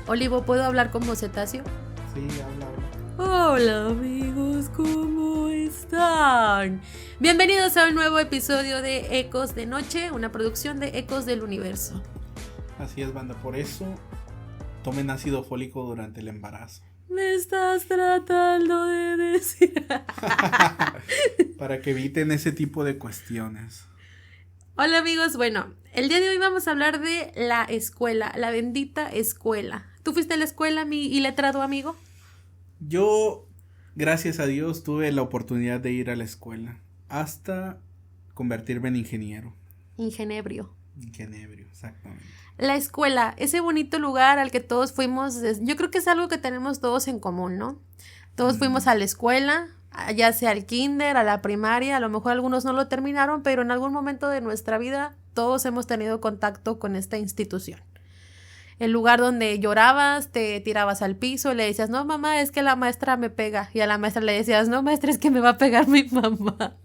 Olivo, ¿puedo hablar como cetáceo? Sí, habla. Hola amigos, ¿cómo están? Bienvenidos a un nuevo episodio de Ecos de Noche, una producción de Ecos del Universo. Así es, banda, por eso tomen ácido fólico durante el embarazo. Me estás tratando de decir... Para que eviten ese tipo de cuestiones. Hola amigos, bueno, el día de hoy vamos a hablar de la escuela, la bendita escuela. ¿Tú fuiste a la escuela, mi iletrado amigo? Yo, gracias a Dios, tuve la oportunidad de ir a la escuela hasta convertirme en ingeniero. Ingenebrio. Ingeniero, exactamente. La escuela, ese bonito lugar al que todos fuimos, yo creo que es algo que tenemos todos en común, ¿no? Todos fuimos a la escuela, ya sea al kinder, a la primaria, a lo mejor algunos no lo terminaron, pero en algún momento de nuestra vida todos hemos tenido contacto con esta institución. El lugar donde llorabas, te tirabas al piso, le decías, no mamá, es que la maestra me pega, y a la maestra le decías, no maestra, es que me va a pegar mi mamá.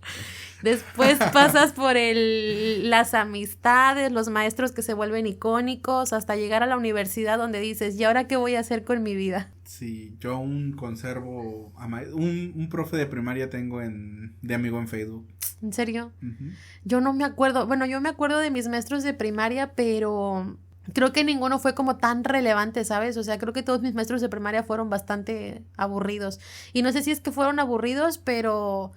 Después pasas por las amistades, los maestros que se vuelven icónicos, hasta llegar a la universidad donde dices, ¿y ahora qué voy a hacer con mi vida? Sí, yo aún conservo un profe de primaria tengo de amigo en Facebook. ¿En serio? Uh-huh. Yo no me acuerdo, bueno, yo me acuerdo de mis maestros de primaria, pero creo que ninguno fue como tan relevante, ¿sabes? O sea, creo que todos mis maestros de primaria fueron bastante aburridos. Y no sé si es que fueron aburridos, pero...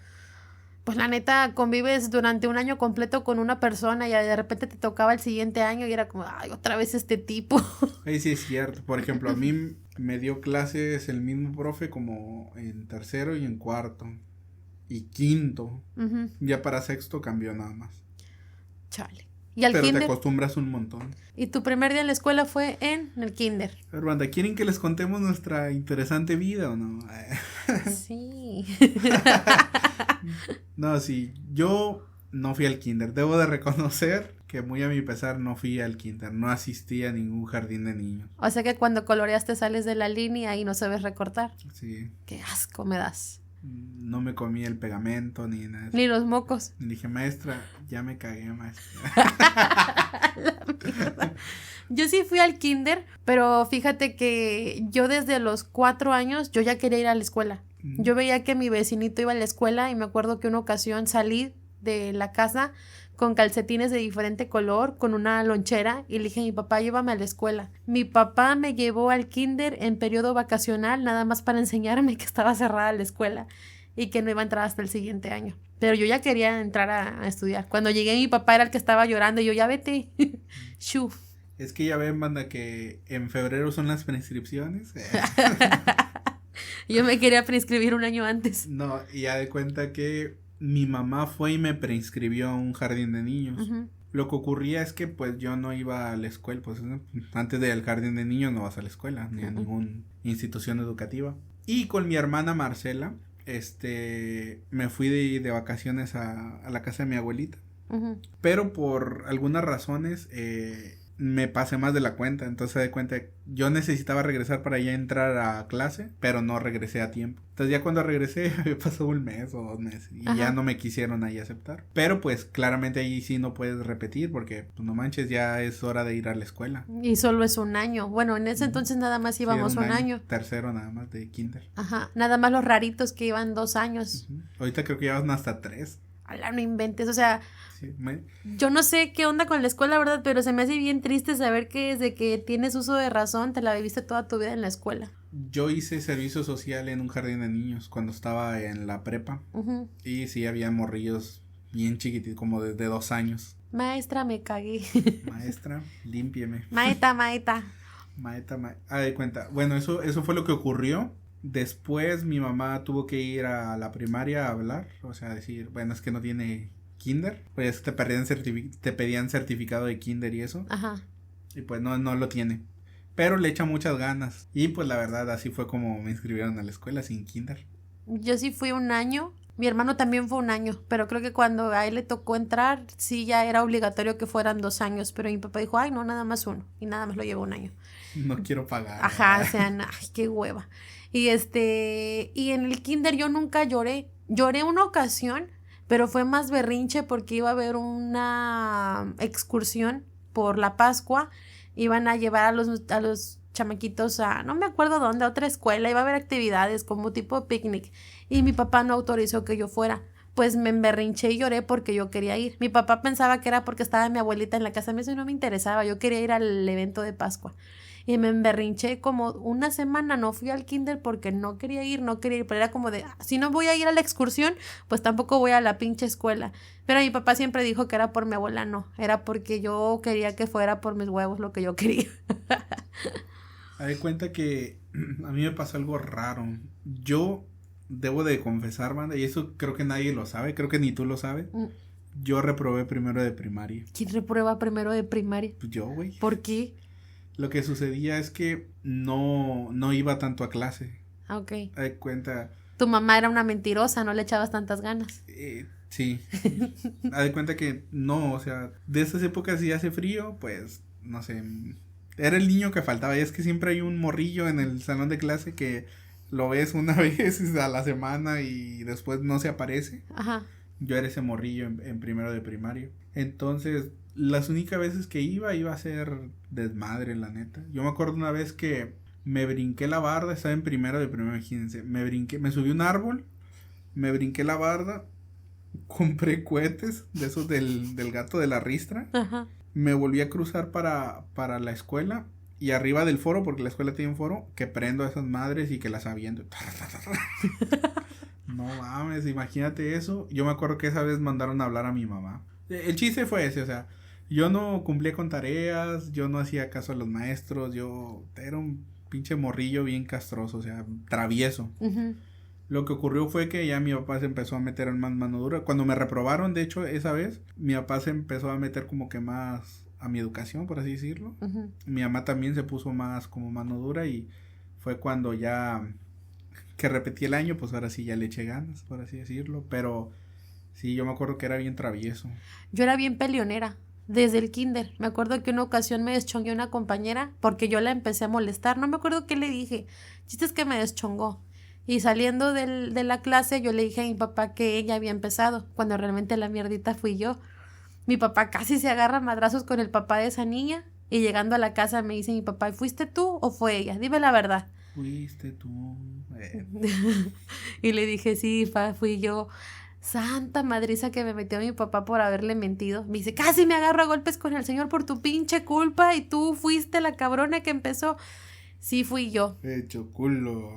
pues la neta, convives durante un año completo con una persona y de repente te tocaba el siguiente año y era como, ay, otra vez este tipo. Sí, es cierto. Por ejemplo, a mí me dio clases el mismo profe como en tercero y en cuarto. Y quinto. Uh-huh. Ya para sexto cambió nada más. Chale. ¿Y al Pero kinder? te acostumbras un montón. ¿Y tu primer día en la escuela fue en el kinder? A ver, banda, ¿quieren que les contemos nuestra interesante vida o no? Sí. No, sí, yo no fui al kinder. Debo de reconocer que muy a mi pesar no fui al kinder. No asistí a ningún jardín de niños. O sea que cuando coloreas te sales de la línea y no sabes recortar. Sí. Qué asco me das. No me comí el pegamento ni nada. Ni los mocos. Le dije, maestra, ya me cagué, maestra. Yo sí fui al kinder, pero fíjate que yo desde los 4 años yo ya quería ir a la escuela. Yo veía que mi vecinito iba a la escuela y me acuerdo que una ocasión salí de la casa con calcetines de diferente color, con una lonchera y le dije a mi papá, llévame a la escuela. Mi papá me llevó al kinder en periodo vacacional nada más para enseñarme que estaba cerrada la escuela y que no iba a entrar hasta el siguiente año. Pero yo ya quería entrar a estudiar. Cuando llegué mi papá era el que estaba llorando y yo, ya vete. Shoo. Es que ya ven, banda, que en febrero son las prescripciones. Yo me quería prescribir un año antes. No, y ya de cuenta que mi mamá fue y me preinscribió a un jardín de niños. Uh-huh. Lo que ocurría es que pues yo no iba a la escuela, pues antes del jardín de niños no vas a la escuela, ni a ninguna institución educativa. Y con mi hermana Marcela, me fui de vacaciones a la casa de mi abuelita. Uh-huh. Pero por algunas razones, me pasé más de la cuenta, entonces de cuenta yo necesitaba regresar para ya entrar a clase, pero no regresé a tiempo. Entonces ya cuando regresé había pasado un mes o 2 meses y ajá, ya no me quisieron ahí aceptar. Pero pues claramente ahí sí no puedes repetir porque pues, no manches, ya es hora de ir a la escuela. Y solo es un año. Bueno, en ese entonces nada más íbamos un año. Tercero nada más de kinder. Ajá, nada más los raritos que iban 2 años. Uh-huh. Ahorita creo que ya van hasta 3. Ala, no inventes, o sea, yo no sé qué onda con la escuela, ¿verdad? Pero se me hace bien triste saber que desde que tienes uso de razón te la viviste toda tu vida en la escuela. Yo hice servicio social en un jardín de niños cuando estaba en la prepa. Uh-huh. Y sí, había morrillos bien chiquititos, como de 2 años. Maestra, me cagué. Maestra, límpieme. Maeta. De cuenta. Bueno, eso fue lo que ocurrió. Después mi mamá tuvo que ir a la primaria a hablar, o sea, decir, bueno, es que no tiene kinder, pues te pedían certificado de kinder y eso. Ajá. Y pues no lo tiene, pero le echa muchas ganas. Y pues la verdad, así fue como me inscribieron a la escuela sin kinder. Yo sí fui un año, mi hermano también fue un año, pero creo que cuando a él le tocó entrar, sí ya era obligatorio que fueran 2 años, pero mi papá dijo, ay, no, nada más 1, y nada más lo llevó 1 año. No quiero pagar. Ajá, o sea, ay, qué hueva. Y y en el kinder yo nunca lloré una ocasión, pero fue más berrinche porque iba a haber una excursión por la Pascua, iban a llevar a los chamaquitos a, no me acuerdo dónde, a otra escuela, iba a haber actividades como tipo picnic, y mi papá no autorizó que yo fuera. Pues me emberrinché y lloré porque yo quería ir. Mi papá pensaba que era porque estaba mi abuelita en la casa, a mí eso no me interesaba, yo quería ir al evento de Pascua. Y me emberrinché como una semana, no fui al kinder porque no quería ir, pero era como de, si no voy a ir a la excursión, pues tampoco voy a la pinche escuela. Pero mi papá siempre dijo que era por mi abuela, no, era porque yo quería que fuera por mis huevos lo que yo quería. Me di cuenta que a mí me pasó algo raro. Yo debo de confesar, banda, y eso creo que nadie lo sabe, creo que ni tú lo sabes. Yo reprobé primero de primaria. ¿Quién reprueba primero de primaria? Pues yo, güey. ¿Por qué? Lo que sucedía es que no iba tanto a clase. Ah, ok. Me di cuenta. Tu mamá era una mentirosa, no le echabas tantas ganas. Sí. Me di cuenta que no, o sea, de esas épocas si hace frío, pues, no sé, era el niño que faltaba. Y es que siempre hay un morrillo en el salón de clase que lo ves una vez a la semana y después no se aparece. Ajá. Yo era ese morrillo en primero de primaria. Entonces, las únicas veces que iba a ser desmadre, la neta. Yo me acuerdo una vez que me brinqué la barda, estaba en primero de primaria, imagínense. Me subí a un árbol, me brinqué la barda, compré cohetes de esos del gato de la ristra. Ajá. Me volví a cruzar para la escuela. Y arriba del foro, porque la escuela tiene un foro, que prendo a esas madres y que las aviento. No mames, imagínate eso. Yo me acuerdo que esa vez mandaron a hablar a mi mamá. El chiste fue ese, o sea, yo no cumplía con tareas, yo no hacía caso a los maestros, yo era un pinche morrillo bien castroso, o sea, travieso. Uh-huh. Lo que ocurrió fue que ya mi papá se empezó a meter en más mano dura. Cuando me reprobaron, de hecho, esa vez, mi papá se empezó a meter como que más a mi educación, por así decirlo. Uh-huh. Mi mamá también se puso más como mano dura y fue cuando ya que repetí el año, pues ahora sí ya le eché ganas, por así decirlo. Pero sí, yo me acuerdo que era bien travieso. Yo era bien peleonera desde el kinder. Me acuerdo que una ocasión me deschongué a una compañera porque yo la empecé a molestar. No me acuerdo qué le dije. Chiste es que me deschongó. Y saliendo de la clase yo le dije a mi papá que ella había empezado, cuando realmente la mierdita fui yo. Mi papá casi se agarra a madrazos con el papá de esa niña. Y llegando a la casa me dice mi papá, ¿fuiste tú o fue ella? Dime la verdad. Fuiste tú. Y le dije, sí, fui yo. Santa madriza que me metió mi papá por haberle mentido. Me dice, casi me agarro a golpes con el señor por tu pinche culpa y tú fuiste la cabrona que empezó. Sí, fui yo. Hecho culo.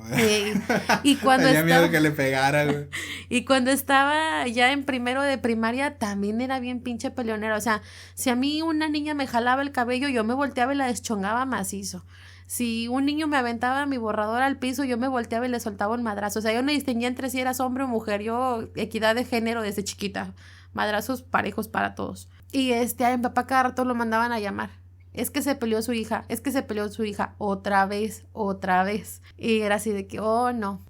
Y cuando tenía miedo que le pegara, güey. Y cuando estaba ya en primero de primaria también era bien pinche peleonera. O sea, si a mí una niña me jalaba el cabello, yo me volteaba y la deschongaba macizo. Si un niño me aventaba mi borrador al piso, yo me volteaba y le soltaba un madrazo. O sea, yo no distinguía entre si eras hombre o mujer. Yo, equidad de género desde chiquita. Madrazos parejos para todos. Y a mi papá cada rato lo mandaban a llamar. Es que se peleó su hija, otra vez. Y era así de que, oh no,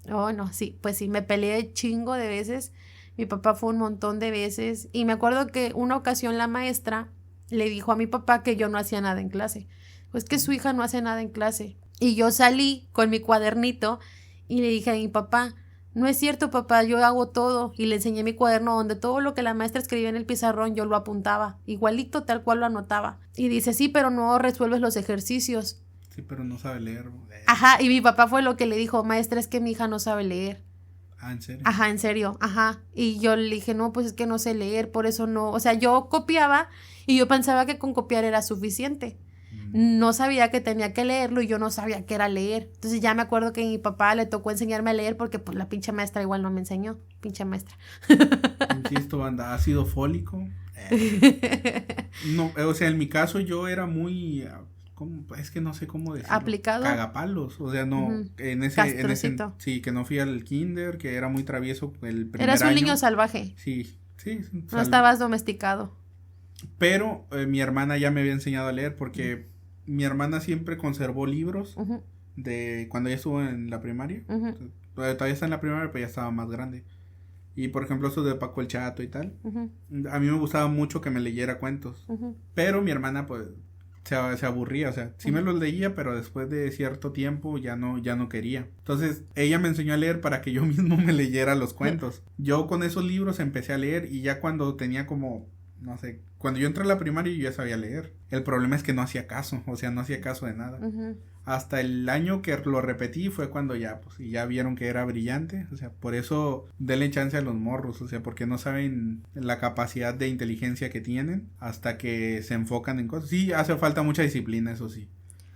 sí, pues sí, me peleé chingo de veces. Mi papá fue un montón de veces. Y me acuerdo que una ocasión la maestra le dijo a mi papá que yo no hacía nada en clase. Pues que su hija no hace nada en clase. Y yo salí con mi cuadernito y le dije a mi papá, no es cierto, papá, yo hago todo. Y le enseñé mi cuaderno donde todo lo que la maestra escribía en el pizarrón yo lo apuntaba, igualito tal cual lo anotaba. Y dice, sí, pero no resuelves los ejercicios. Sí, pero no sabe leer. Ajá, y mi papá fue lo que le dijo, maestra, es que mi hija no sabe leer. Ah, ¿en serio? Ajá, en serio, ajá. Y yo le dije, no, pues es que no sé leer, por eso no. O sea, yo copiaba y yo pensaba que con copiar era suficiente. No sabía que tenía que leerlo y yo no sabía qué era leer. Entonces ya me acuerdo que a mi papá le tocó enseñarme a leer porque pues la pinche maestra igual no me enseñó. Pinche maestra. Insisto, banda, ácido fólico. No, o sea, en mi caso yo era muy, es que no sé cómo decirlo. Aplicado. Cagapalos, o sea, no, Uh-huh. en ese, sí, que no fui al kinder, que era muy travieso el primer Eras un año. niño salvaje. Sí. No estabas domesticado. Pero mi hermana ya me había enseñado a leer porque mi hermana siempre conservó libros Uh-huh. de cuando ella estuvo en la primaria. Uh-huh. Todavía está en la primaria, pero ya estaba más grande. Y por ejemplo, eso de Paco el Chato y tal. Uh-huh. A mí me gustaba mucho que me leyera cuentos. Uh-huh. Pero mi hermana, pues, se aburría. O sea, sí me los leía, pero después de cierto tiempo ya no quería. Entonces, ella me enseñó a leer para que yo mismo me leyera los cuentos. Yo con esos libros empecé a leer y ya cuando tenía como no sé, cuando yo entré a la primaria yo ya sabía leer. El problema es que no hacía caso, o sea, no hacía caso de nada. Hasta el año que lo repetí fue cuando ya, pues, y ya vieron que era brillante, o sea, por eso denle chance a los morros, o sea, porque no saben la capacidad de inteligencia que tienen hasta que se enfocan en cosas. Sí, hace falta mucha disciplina, eso sí,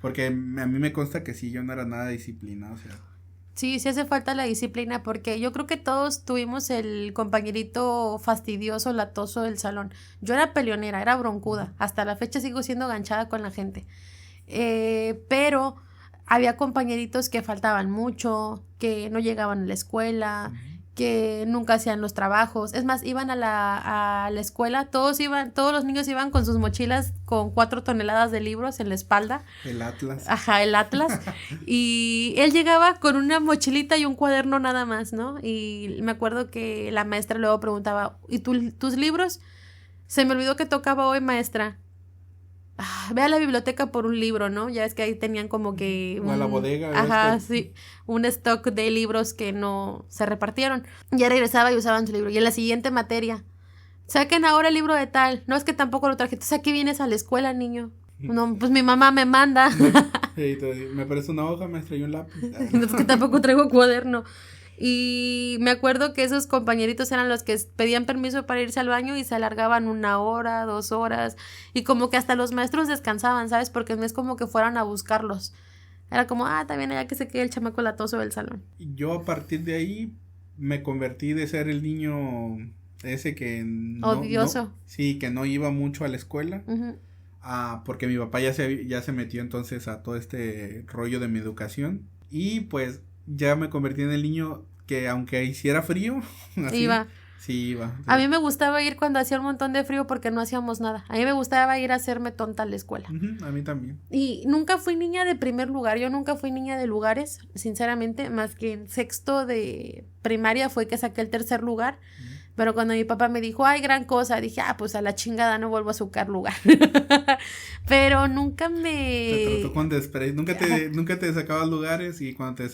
porque a mí me consta que sí, yo no era nada disciplinado, o sea. Sí, sí hace falta la disciplina porque yo creo que todos tuvimos el compañerito fastidioso, latoso del salón. Yo era peleonera, era broncuda, hasta la fecha sigo siendo ganchada con la gente. Pero había compañeritos que faltaban mucho, que no llegaban a la escuela, que nunca hacían los trabajos. Es más, iban a la escuela, todos los niños iban con sus mochilas con 4 toneladas de libros en la espalda. El Atlas. Ajá, el Atlas. Y él llegaba con una mochilita y un cuaderno nada más, ¿no? Y me acuerdo que la maestra luego preguntaba, ¿y tus libros? Se me olvidó que tocaba hoy, maestra. Ve a la biblioteca por un libro, ¿no? Ya es que ahí tenían como que... O a la bodega. Ajá, sí. Un stock de libros que no se repartieron. Ya regresaba y usaban su libro. Y en la siguiente materia, saquen ahora el libro de tal. No, es que tampoco lo traje. Entonces, ¿a qué vienes a la escuela, niño? No, pues mi mamá me manda. Me parece una hoja, maestra, y un lápiz. No, es que tampoco traigo cuaderno. Y me acuerdo que esos compañeritos eran los que pedían permiso para irse al baño y se alargaban 1 hora, 2 horas, y como que hasta los maestros descansaban, ¿sabes? Porque no es como que fueran a buscarlos. Era como, también allá que se quede el chamaco latoso del salón. Yo a partir de ahí me convertí de ser el niño ese que odioso. Sí, que no iba mucho a la escuela. Porque mi papá ya se metió entonces a todo este rollo de mi educación. Y pues ya me convertí en el niño que aunque hiciera frío, así, iba. Sí, iba. Sí. A mí me gustaba ir cuando hacía un montón de frío porque no hacíamos nada. A mí me gustaba ir a hacerme tonta a la escuela. A mí también. Y nunca fui niña de primer lugar. Yo nunca fui niña de lugares, sinceramente, más que en 6º de primaria fue que saqué el 3er lugar. Pero cuando mi papá me dijo, ay, gran cosa, dije, pues a la chingada no vuelvo a sacar lugar. Pero nunca me... Te trató con desprecio. Nunca te sacabas lugares y cuando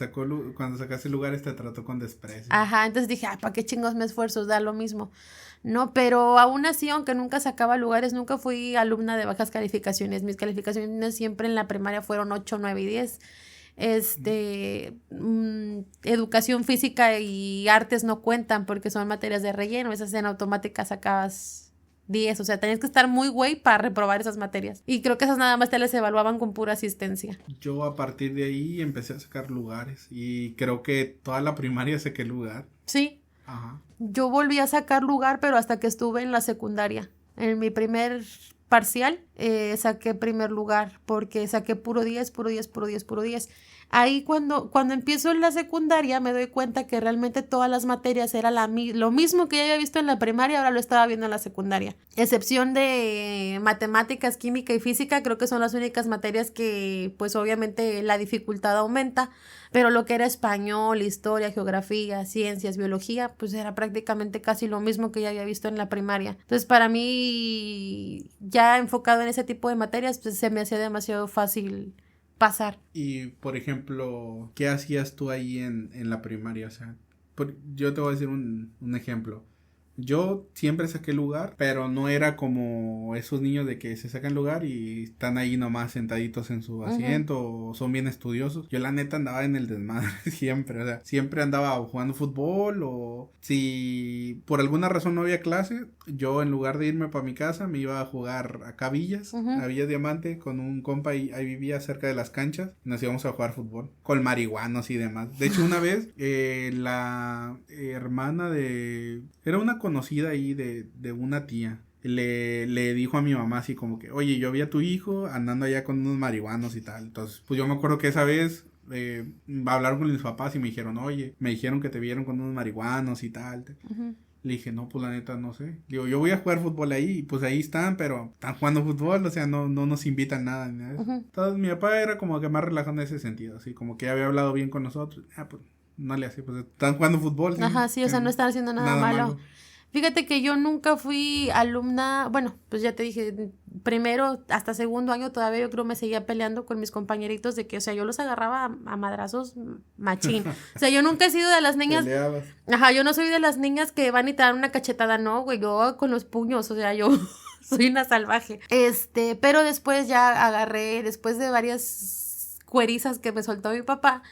sacaste lugares te trató con desprecio. Ajá, entonces dije, ¿para qué chingos me esfuerzo? Da lo mismo. No, pero aún así, aunque nunca sacaba lugares, nunca fui alumna de bajas calificaciones. Mis calificaciones siempre en la primaria fueron 8, 9 y 10. Educación física y artes no cuentan porque son materias de relleno, esas en automática sacabas 10, o sea, tenías que estar muy güey para reprobar esas materias, y creo que esas nada más te las evaluaban con pura asistencia. Yo a partir de ahí empecé a sacar lugares y creo que toda la primaria saqué lugar. Sí. Ajá. Yo volví a sacar lugar, pero hasta que estuve en la secundaria. En mi primer parcial saqué primer lugar porque saqué puro 10. Ahí cuando empiezo en la secundaria me doy cuenta que realmente todas las materias era lo mismo que ya había visto en la primaria, ahora lo estaba viendo en la secundaria. Excepción de matemáticas, química y física, creo que son las únicas materias que pues obviamente la dificultad aumenta, pero lo que era español, historia, geografía, ciencias, biología, pues era prácticamente casi lo mismo que ya había visto en la primaria. Entonces para mí, ya enfocado en ese tipo de materias, pues se me hacía demasiado fácil pasar. Y, por ejemplo, ¿qué hacías tú ahí en la primaria? O sea, yo te voy a decir un ejemplo. Yo siempre saqué lugar, pero no era como esos niños de que se sacan lugar y están ahí nomás sentaditos en su asiento o son bien estudiosos. Yo la neta andaba en el desmadre siempre, o sea, siempre andaba jugando fútbol o si por alguna razón no había clase, yo en lugar de irme para mi casa me iba a jugar a Villas, a Villas Diamante con un compa y ahí vivía cerca de las canchas y nos íbamos a jugar fútbol con marihuanos y demás. De hecho, una vez la hermana era una conocida ahí de una tía. Le dijo a mi mamá así como que, oye, yo vi a tu hijo andando allá con unos marihuanos y tal. Entonces, pues yo me acuerdo que esa vez hablaron con mis papás y me dijeron, oye, me dijeron que te vieron con unos marihuanos y tal. Le dije, no, pues la neta no sé. Digo, yo voy a jugar fútbol ahí y pues ahí están, pero están jugando fútbol, o sea, no nos invitan nada. Entonces mi papá era como que más relajado en ese sentido, así como que había hablado bien con nosotros. Pues no le hacía, pues están jugando fútbol. Ajá, sí, o sea, no están haciendo nada malo. Fíjate que yo nunca fui alumna, bueno, pues ya te dije, primero hasta 2º año todavía yo creo me seguía peleando con mis compañeritos de que, o sea, yo los agarraba a madrazos machín. O sea, yo nunca he sido de las niñas... Peleabas. Ajá, yo no soy de las niñas que van y te dan una cachetada, no, güey, yo con los puños, o sea, yo soy una salvaje. Pero después ya agarré, después de varias cuerizas que me soltó mi papá,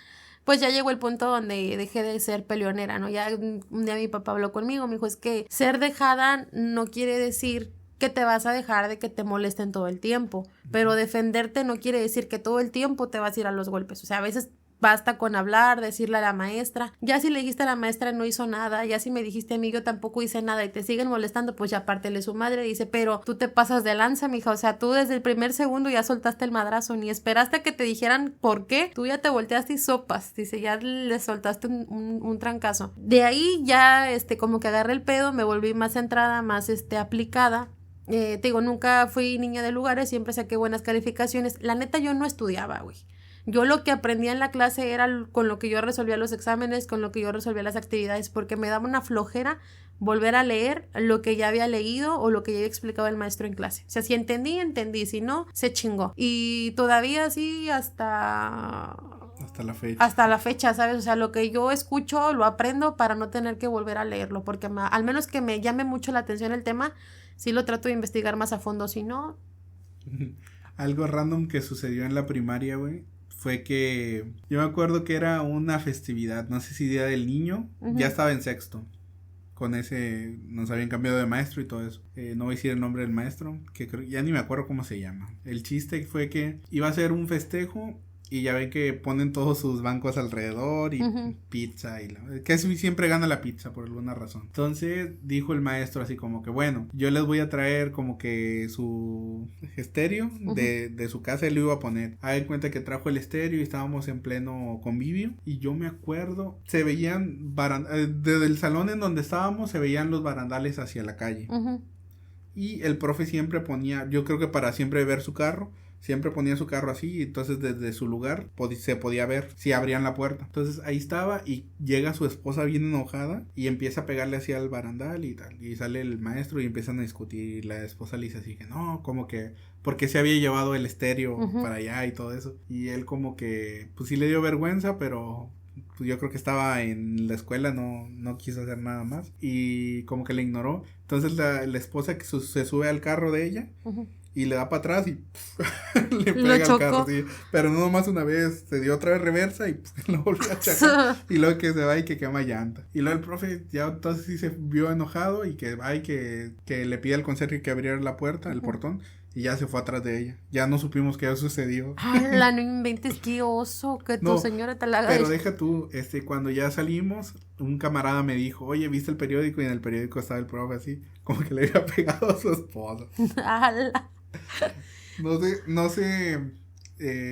pues ya llegó el punto donde dejé de ser peleonera, ¿no? Ya un día mi papá habló conmigo, me dijo, es que ser dejada no quiere decir que te vas a dejar de que te molesten todo el tiempo, pero defenderte no quiere decir que todo el tiempo te vas a ir a los golpes, o sea, a veces basta con hablar, decirle a la maestra, ya si le dijiste a la maestra no hizo nada, ya si me dijiste a mí yo tampoco hice nada y te siguen molestando, pues ya pártele su madre, dice, pero tú te pasas de lanza, mija, o sea, tú desde el primer segundo ya soltaste el madrazo, ni esperaste a que te dijeran por qué, tú ya te volteaste y sopas, dice, ya le soltaste un trancazo. De ahí ya, como que agarré el pedo, me volví más centrada, más, aplicada. Te digo, nunca fui niña de lugares, siempre saqué buenas calificaciones, la neta yo no estudiaba, güey. Yo lo que aprendía en la clase era con lo que yo resolvía los exámenes, con lo que yo resolvía las actividades, porque me daba una flojera volver a leer lo que ya había leído o lo que ya había explicado el maestro en clase. O sea, si entendí, si no, se chingó. Y todavía así hasta la fecha. Hasta la fecha, ¿sabes? O sea, lo que yo escucho lo aprendo para no tener que volver a leerlo, porque al menos que me llame mucho la atención el tema, sí lo trato de investigar más a fondo, si no... Algo random que sucedió en la primaria, güey, fue que yo me acuerdo que era una festividad, no sé si Día del Niño, ya estaba en sexto, con ese, nos habían cambiado de maestro y todo eso, no voy a decir el nombre del maestro, que ya ni me acuerdo cómo se llama. El chiste fue que iba a ser un festejo y ya ven que ponen todos sus bancos alrededor y pizza y casi siempre gana la pizza por alguna razón. Entonces dijo el maestro así como que bueno, yo les voy a traer como que su estéreo de su casa, él lo iba a poner. Hagan cuenta que trajo el estéreo y estábamos en pleno convivio y yo me acuerdo, se veían desde el salón en donde estábamos se veían los barandales hacia la calle. Y el profe siempre ponía, yo creo que para siempre ver su carro, siempre ponía su carro así, y entonces desde su lugar se podía ver si abrían la puerta. Entonces ahí estaba y llega su esposa bien enojada y empieza a pegarle así al barandal y tal. Y sale el maestro y empiezan a discutir y la esposa le dice así que no, como que porque se había llevado el estéreo para allá y todo eso. Y él como que pues sí le dio vergüenza, pero pues yo creo que estaba en la escuela, no quiso hacer nada más y como que le ignoró. Entonces la esposa que se sube al carro de ella y le da para atrás y le pega al carro, sí. Pero no nomás una vez, se dio otra vez reversa y lo volvió a chacar. Y luego que se va y que quema llanta. Y luego el profe ya entonces sí se vio enojado y que va y que le pide al conserje que abriera la puerta, el portón. Y ya se fue atrás de ella. Ya no supimos qué sucedió. ¡Hala! No inventes, qué oso que tu señora te la haga. Pero deja tú, cuando ya salimos, un camarada me dijo, oye, ¿viste el periódico? Y en el periódico estaba el profe así, como que le había pegado a su esposa. ¡Hala! No sé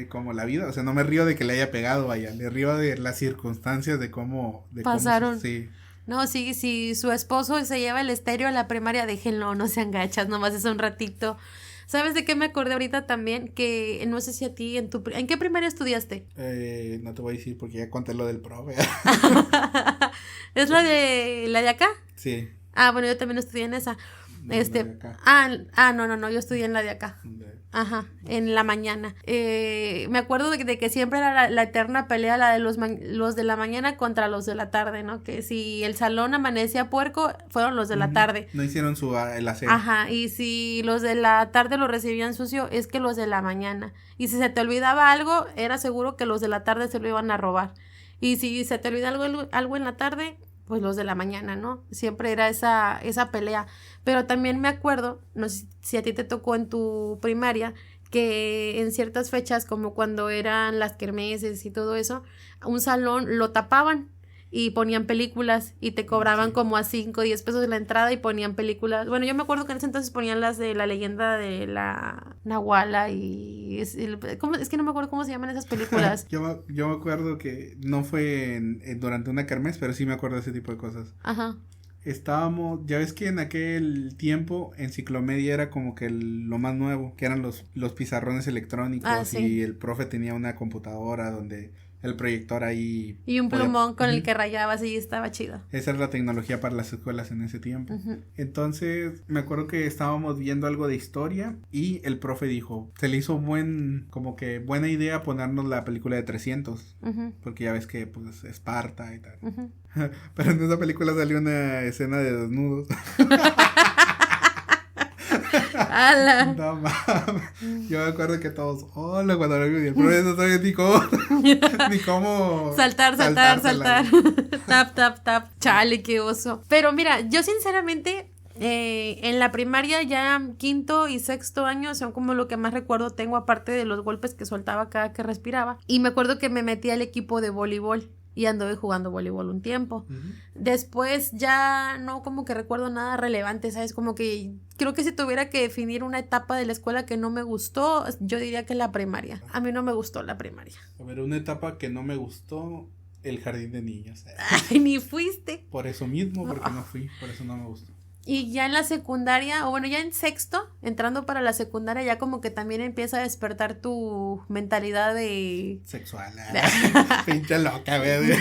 como la vida, o sea, no me río de que le haya pegado, vaya, le río de las circunstancias de cómo... Pasaron. Sí. No, sí, si su esposo se lleva el estéreo a la primaria, déjenlo, no sean gachas, nomás es un ratito. ¿Sabes de qué me acordé ahorita también? Que no sé si a ti, ¿en qué primaria estudiaste? No te voy a decir porque ya conté lo del profe. ¿Es la de acá? Sí. Ah, bueno, yo también estudié en esa. No, yo estudié en la de acá. Ajá, en la mañana. Me acuerdo de que siempre era la eterna pelea, la de los de la mañana contra los de la tarde, ¿no? Que si el salón amanecía puerco, fueron los de la tarde. No hicieron el aseo. Ajá, y si los de la tarde lo recibían sucio, es que los de la mañana. Y si se te olvidaba algo, era seguro que los de la tarde se lo iban a robar. Y si se te olvida algo en la tarde, pues los de la mañana, ¿no? Siempre era esa pelea. Pero también me acuerdo, no sé si a ti te tocó en tu primaria, que en ciertas fechas, como cuando eran las kermeses y todo eso, un salón lo tapaban y ponían películas y te cobraban como a 5 o 10 pesos la entrada y ponían películas. Bueno, yo me acuerdo que en ese entonces ponían las de la leyenda de la Nahuala y es que no me acuerdo cómo se llaman esas películas. Yo me acuerdo que no fue durante una kermés, pero sí me acuerdo de ese tipo de cosas. Ajá. Estábamos, ya ves que en aquel tiempo Enciclomedia era como que lo más nuevo, que eran los pizarrones electrónicos sí. Y el profe tenía una computadora donde el proyector ahí... Y un plumón con el que rayabas y estaba chido. Esa era la tecnología para las escuelas en ese tiempo. Entonces, me acuerdo que estábamos viendo algo de historia y el profe dijo, se le hizo buena idea ponernos la película de 300, porque ya ves que pues Esparta y tal. Pero en esa película salió una escena de desnudos. ¡Hala! No mames. Yo me acuerdo que todos, hola, cuando lo vi, el problema no sabía ni cómo saltar. Tap. Chale, qué oso. Pero mira, yo sinceramente, en la primaria ya quinto y sexto año son como lo que más recuerdo tengo, aparte de los golpes que soltaba cada que respiraba. Y me acuerdo que me metí al equipo de voleibol. Y anduve jugando voleibol un tiempo. Uh-huh. Después ya no como que recuerdo nada relevante, ¿sabes? Como que creo que si tuviera que definir una etapa de la escuela que no me gustó, yo diría que la primaria. A mí no me gustó la primaria. A ver, una etapa que no me gustó, el jardín de niños. Ay, ni fuiste. Por eso mismo, porque no fui, por eso no me gustó. Y ya en la secundaria, o bueno, ya en sexto, entrando para la secundaria, ya como que también empieza a despertar tu mentalidad de... sexual. Pinche loca, güey.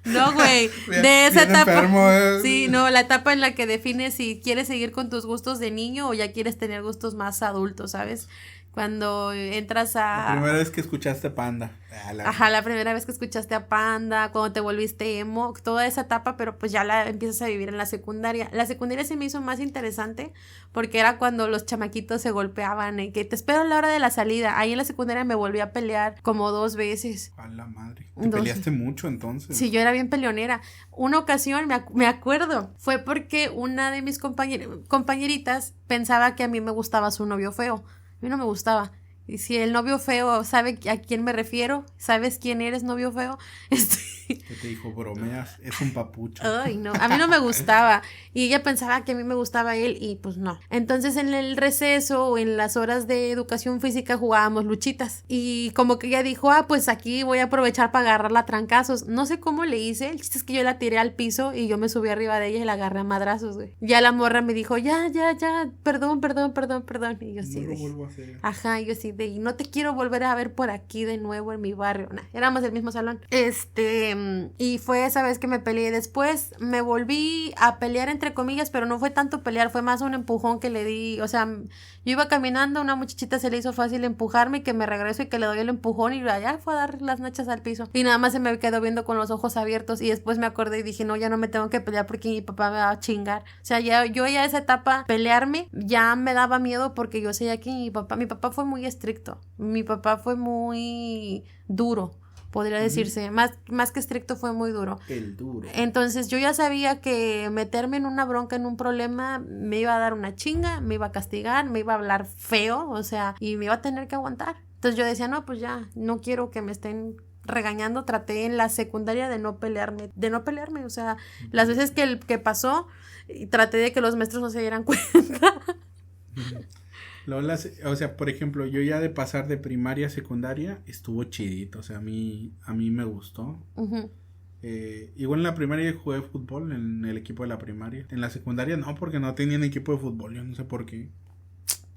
No, güey. De esa etapa. Enfermo, Sí, no, la etapa en la que defines si quieres seguir con tus gustos de niño o ya quieres tener gustos más adultos, ¿sabes? Cuando entras a... La primera vez que escuchaste Panda. Ajá, la primera vez que escuchaste a Panda, cuando te volviste emo, toda esa etapa, pero pues ya la empiezas a vivir en la secundaria. La secundaria se me hizo más interesante porque era cuando los chamaquitos se golpeaban y que te espero a la hora de la salida. Ahí en la secundaria me volví a pelear como 2 veces. A la madre. ¿Te peleaste mucho entonces? Sí, yo era bien peleonera. Una ocasión, me acuerdo, fue porque una de mis compañeritas pensaba que a mí me gustaba su novio feo. A mí no me gustaba. Y si el novio feo sabe a quién me refiero, ¿sabes quién eres, novio feo? ¿Qué te dijo? Bromeas, es un papucho. Ay, no, a mí no me gustaba. Y ella pensaba que a mí me gustaba él y pues no. Entonces en el receso o en las horas de educación física jugábamos luchitas. Y como que ella dijo, pues aquí voy a aprovechar para agarrarla a trancazos. No sé cómo le hice, el chiste es que yo la tiré al piso y yo me subí arriba de ella y la agarré a madrazos, güey. Ya la morra me dijo, ya, perdón. Y yo sí, no lo vuelvo a hacer. Ajá, y yo sí, y no te quiero volver a ver por aquí de nuevo en mi barrio. Nah, éramos del mismo salón. Y fue esa vez que me peleé. Después me volví a pelear entre comillas, pero no fue tanto pelear, fue más un empujón que le di. O sea, yo iba caminando, una muchachita se le hizo fácil empujarme y que me regreso y que le doy el empujón y allá fue a dar las nachas al piso. Y nada más se me quedó viendo con los ojos abiertos y después me acordé y dije, no, ya no me tengo que pelear porque mi papá me va a chingar. O sea, yo ya esa etapa, pelearme, ya me daba miedo porque yo sé que mi papá fue muy estricto. Mi papá fue muy duro, podría decirse, más que estricto, fue muy duro. El duro. Entonces yo ya sabía que meterme en una bronca, en un problema, me iba a dar una chinga, me iba a castigar, me iba a hablar feo, o sea, y me iba a tener que aguantar. Entonces yo decía, no, pues ya, no quiero que me estén regañando. Traté en la secundaria de no pelearme, o sea, las veces que pasó, traté de que los maestros no se dieran cuenta. O sea, por ejemplo, yo ya de pasar de primaria a secundaria estuvo chidito, o sea, a mí me gustó. Uh-huh. Igual en la primaria jugué fútbol en el equipo de la primaria. En la secundaria no, porque no tenían equipo de fútbol, yo no sé por qué.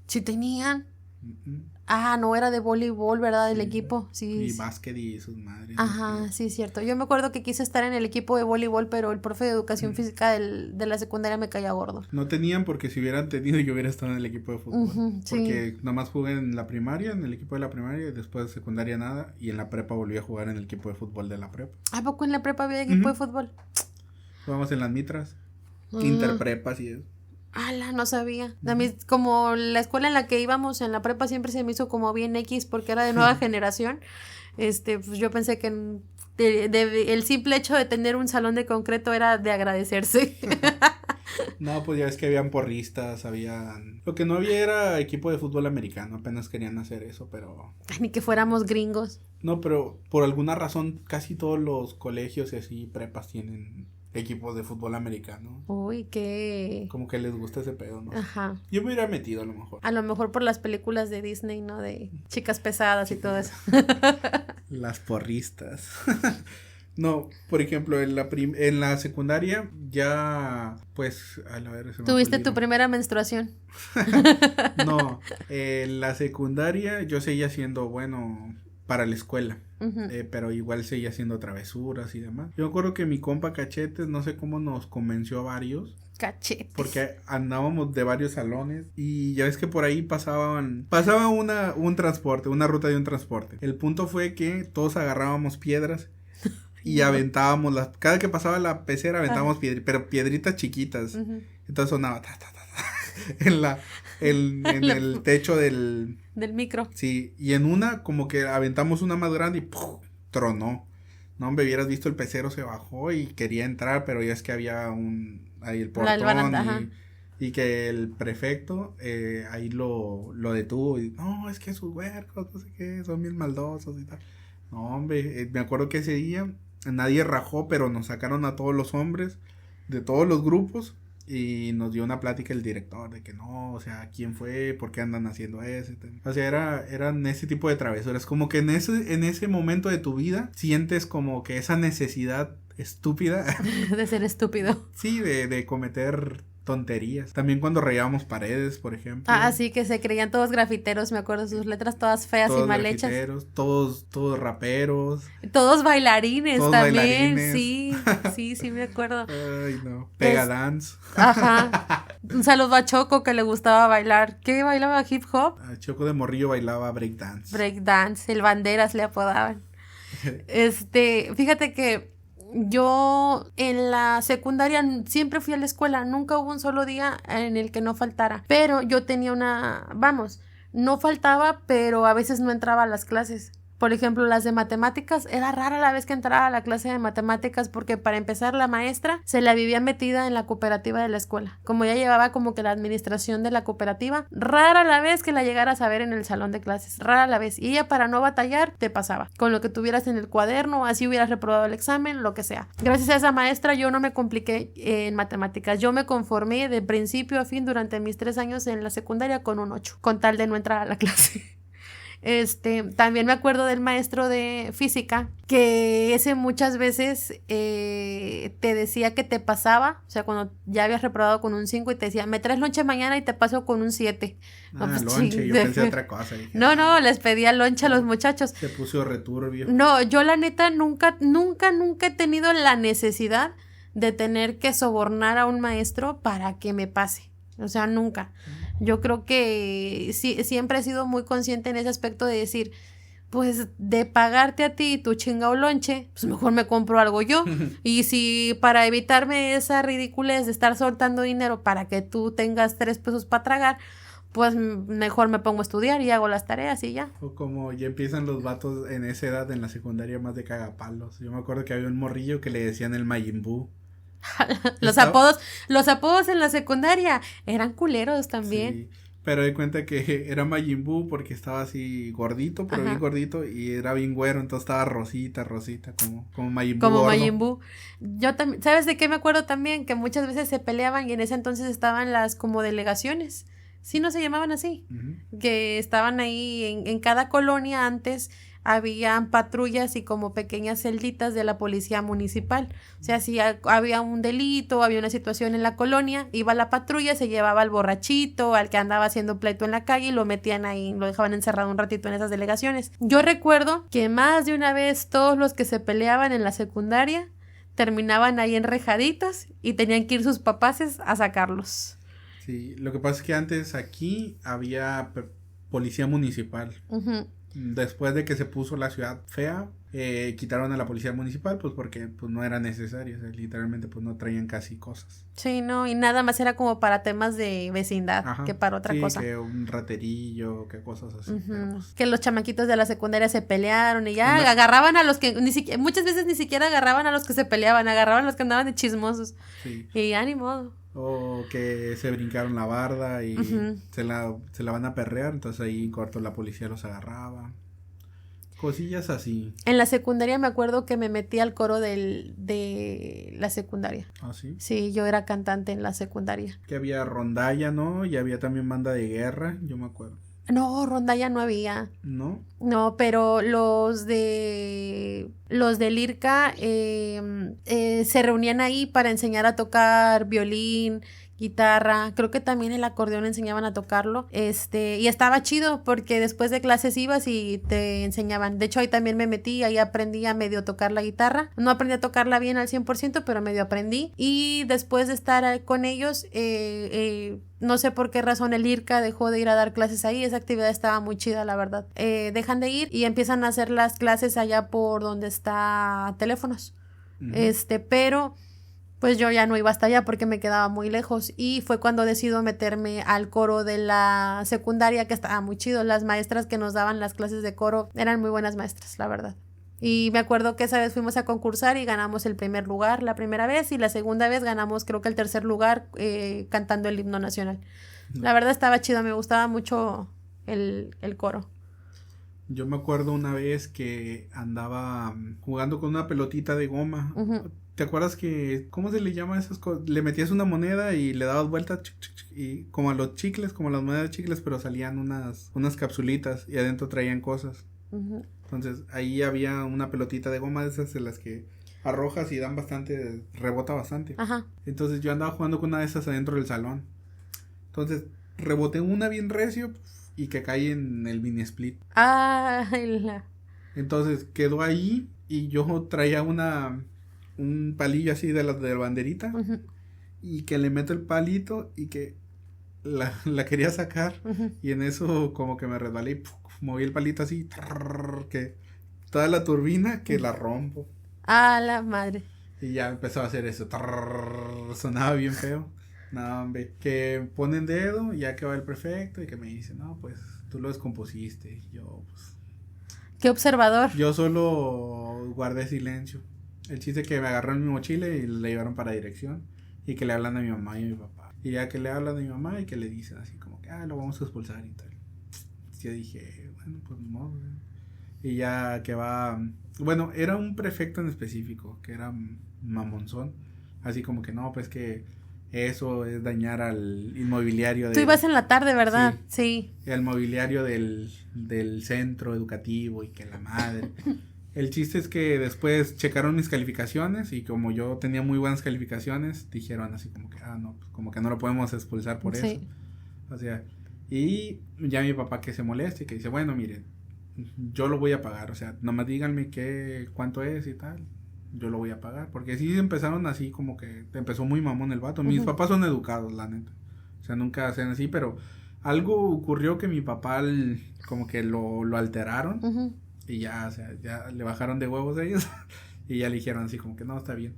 Sí tenían. Uh-huh. Ah, no, era de voleibol, ¿verdad? Del equipo, sí. Y básquet y sus madres. Ajá, sí, cierto. Yo me acuerdo que quise estar en el equipo de voleibol, pero el profe de educación física de la secundaria me caía gordo. No tenían, porque si hubieran tenido, yo hubiera estado en el equipo de fútbol. Uh-huh, porque nomás jugué en la primaria, en el equipo de la primaria, y después de secundaria nada, y en la prepa volví a jugar en el equipo de fútbol de la prepa. ¿A poco en la prepa había equipo de fútbol? Jugamos en las mitras, interprepas y eso. ¡Hala! No sabía. A mí, como la escuela en la que íbamos en la prepa siempre se me hizo como bien X porque era de nueva generación. Pues yo pensé que el simple hecho de tener un salón de concreto era de agradecerse. No, pues ya ves que habían porristas, lo que no había era equipo de fútbol americano, apenas querían hacer eso, pero... Ni que fuéramos gringos. No, pero por alguna razón casi todos los colegios y así prepas tienen equipos de fútbol americano. Uy, qué... Como que les gusta ese pedo, ¿no? Ajá. Yo me hubiera metido a lo mejor. A lo mejor por las películas de Disney, ¿no? De chicas pesadas y todo eso. Las porristas. No, por ejemplo, en la secundaria ya, pues, a ver... ¿Tuviste tu primera menstruación? No, en la secundaria yo seguía siendo bueno para la escuela. Uh-huh. Pero igual seguía haciendo travesuras y demás. Yo me acuerdo que mi compa Cachetes, no sé cómo nos convenció a varios. Cachetes. Porque andábamos de varios salones y ya ves que por ahí pasaba un transporte, una ruta de un transporte. El punto fue que todos agarrábamos piedras y aventábamos cada que pasaba la pecera aventábamos piedritas, pero piedritas chiquitas. Uh-huh. Entonces sonaba en el techo del micro. Sí, y en una como que aventamos una más grande y ¡puf! Tronó. No, hombre, hubieras visto el pecero se bajó y quería entrar, pero ya es que había ahí el portón y que el prefecto ahí lo detuvo y no, es que sus huercos, no sé qué, son bien maldosos y tal. No, hombre, me acuerdo que ese día nadie rajó, pero nos sacaron a todos los hombres de todos los grupos y nos dio una plática el director de que no, o sea, ¿quién fue? ¿Por qué andan haciendo eso? O sea, eran ese tipo de travesuras, como que en ese momento de tu vida sientes como que esa necesidad estúpida de ser estúpido. Sí, de cometer tonterías. También cuando rayábamos paredes, por ejemplo. Ah, sí, que se creían todos grafiteros, me acuerdo, sus letras todas feas todos y mal hechas. Todos raperos. Todos bailarines todos también, bailarines. Sí, me acuerdo. Ay, no. Pega dance. Ajá. Un saludo a Choco que le gustaba bailar. ¿Qué bailaba? ¿Hip hop? A Choco de morrillo bailaba breakdance. Breakdance, el banderas le apodaban. Fíjate que yo en la secundaria siempre fui a la escuela, nunca hubo un solo día en el que no faltara, pero yo tenía no faltaba, pero a veces no entraba a las clases. Por ejemplo, las de matemáticas, era rara la vez que entraba a la clase de matemáticas porque para empezar la maestra se la vivía metida en la cooperativa de la escuela. Como ya llevaba como que la administración de la cooperativa, rara la vez que la llegaras a ver en el salón de clases, rara la vez. Y ella para no batallar te pasaba con lo que tuvieras en el cuaderno, así hubieras reprobado el examen, lo que sea. Gracias a esa maestra yo no me compliqué en matemáticas, yo me conformé de principio a fin durante mis 3 años en la secundaria con un 8, con tal de no entrar a la clase. También me acuerdo del maestro de física que ese muchas veces te decía que te pasaba, o sea, cuando ya habías reprobado con un 5 y te decía, me traes lonche mañana y te paso con un 7. No, pues, lonche, yo pensé otra cosa. Dije, no, les pedía lonche a los muchachos. Se puso returbio. No, yo la neta nunca he tenido la necesidad de tener que sobornar a un maestro para que me pase. O sea, nunca. Yo creo que sí, siempre he sido muy consciente en ese aspecto de decir, pues de pagarte a ti tu chingado lonche, pues mejor me compro algo yo. Y si para evitarme esa ridiculez de estar soltando dinero para que tú tengas 3 pesos para tragar, pues mejor me pongo a estudiar y hago las tareas y ya. O como ya empiezan los vatos en esa edad en la secundaria más de cagapalos. Yo me acuerdo que había un morrillo que le decían el Majin Buu. los apodos en la secundaria eran culeros también. Sí, pero de cuenta que era Majin Buu porque estaba así gordito, pero bien gordito, y era bien güero, entonces estaba rosita, como Majin Buu. Como Majin Buu. Yo también, ¿sabes de qué me acuerdo también? Que muchas veces se peleaban y en ese entonces estaban las como delegaciones. Sí, no se llamaban así. Que estaban ahí en cada colonia antes. Habían patrullas y como pequeñas celditas de la policía municipal. O sea, si había un delito, había una situación en la colonia, iba la patrulla, se llevaba al borrachito, al que andaba haciendo pleito en la calle y lo metían ahí, lo dejaban encerrado un ratito en esas delegaciones. Yo recuerdo que más de una vez todos los que se peleaban en la secundaria terminaban ahí enrejaditos y tenían que ir sus papaces a sacarlos. Sí, lo que pasa es que antes aquí había policía municipal. Después de que se puso la ciudad fea, quitaron a la policía municipal, pues porque pues no era necesario, o sea, literalmente pues no traían casi cosas. Sí, no, y nada más era como para temas de vecindad, que para otra cosa. Que un raterillo, que cosas así. Pues, que los chamaquitos de la secundaria se pelearon y ya agarraban a los que, muchas veces ni siquiera agarraban a los que se peleaban, agarraban a los que andaban de chismosos. Sí. Y ya ni modo. O que se brincaron la barda y se la van a perrear, entonces ahí en corto la policía los agarraba. Cosillas así. En la secundaria me acuerdo que me metí al coro de la secundaria. ¿Ah, sí? Sí, yo era cantante en la secundaria. Que había rondalla, ¿no? Y había también banda de guerra, yo me acuerdo. No, rondalla no había. ¿No? No, pero los del IRCA se reunían ahí para enseñar a tocar violín, guitarra, creo que también el acordeón enseñaban a tocarlo, y estaba chido porque después de clases ibas y te enseñaban. De hecho ahí también me metí, ahí aprendí a medio tocar la guitarra, no aprendí a tocarla bien al 100%, pero medio aprendí, y después de estar con ellos, no sé por qué razón el IRCA dejó de ir a dar clases ahí, esa actividad estaba muy chida, la verdad. Dejan de ir y empiezan a hacer las clases allá por donde está teléfonos, pero pues yo ya no iba hasta allá porque me quedaba muy lejos. Y fue cuando decido meterme al coro de la secundaria, que estaba muy chido. Las maestras que nos daban las clases de coro eran muy buenas maestras, la verdad. Y me acuerdo que esa vez fuimos a concursar y ganamos el primer lugar la primera vez, y la segunda vez ganamos creo que el tercer lugar cantando el himno nacional. La verdad estaba chido, me gustaba mucho el coro. Yo me acuerdo una vez que andaba jugando con una pelotita de goma. Uh-huh. ¿Te acuerdas que, cómo se le llama a esas cosas? Le metías una moneda y le dabas vuelta y como a los chicles, como a las monedas de chicles, pero salían unas capsulitas y adentro traían cosas. Uh-huh. Entonces ahí había una pelotita de goma de esas de las que arrojas y dan bastante, rebota bastante. Ajá. Entonces yo andaba jugando con una de esas adentro del salón. Entonces reboté una bien recio y que cae en el mini split. Entonces quedó ahí y yo traía un palillo así de la banderita. Uh-huh. Y que le meto el palito y que la quería sacar. Uh-huh. Y en eso como que me resbalé y moví el palito así, que toda la turbina que la rompo. La madre. Y ya empezó a hacer eso, sonaba bien feo. No, hombre, que ponen dedo, ya que va el prefecto y que me dice, no, pues tú lo descompusiste. Y yo, pues. Qué observador. Yo solo guardé silencio. El chiste es que me agarró en mi mochila y le llevaron para dirección. Y que le hablan a mi mamá y a mi papá. Y ya que le hablan a mi mamá y que le dicen así como que, lo vamos a expulsar y tal. Yo dije, bueno, pues ni modo. Y ya que va, bueno, era un prefecto en específico, que era mamonzón. Así como que no, pues que eso es dañar al inmobiliario. Tú ibas en la tarde, ¿verdad? Sí. El mobiliario del centro educativo y que la madre. El chiste es que después checaron mis calificaciones y como yo tenía muy buenas calificaciones, dijeron así como que, no, pues como que no lo podemos expulsar por eso. O sea, y ya mi papá que se molesta y que dice, bueno, miren, yo lo voy a pagar, o sea, nomás díganme cuánto es y tal, yo lo voy a pagar, porque sí empezaron así como que empezó muy mamón el vato. Mis papás son educados, la neta, o sea, nunca hacen así, pero algo ocurrió que mi papá como que lo alteraron y ya, o sea, ya le bajaron de huevos a ellos y ya le dijeron así como que no, está bien.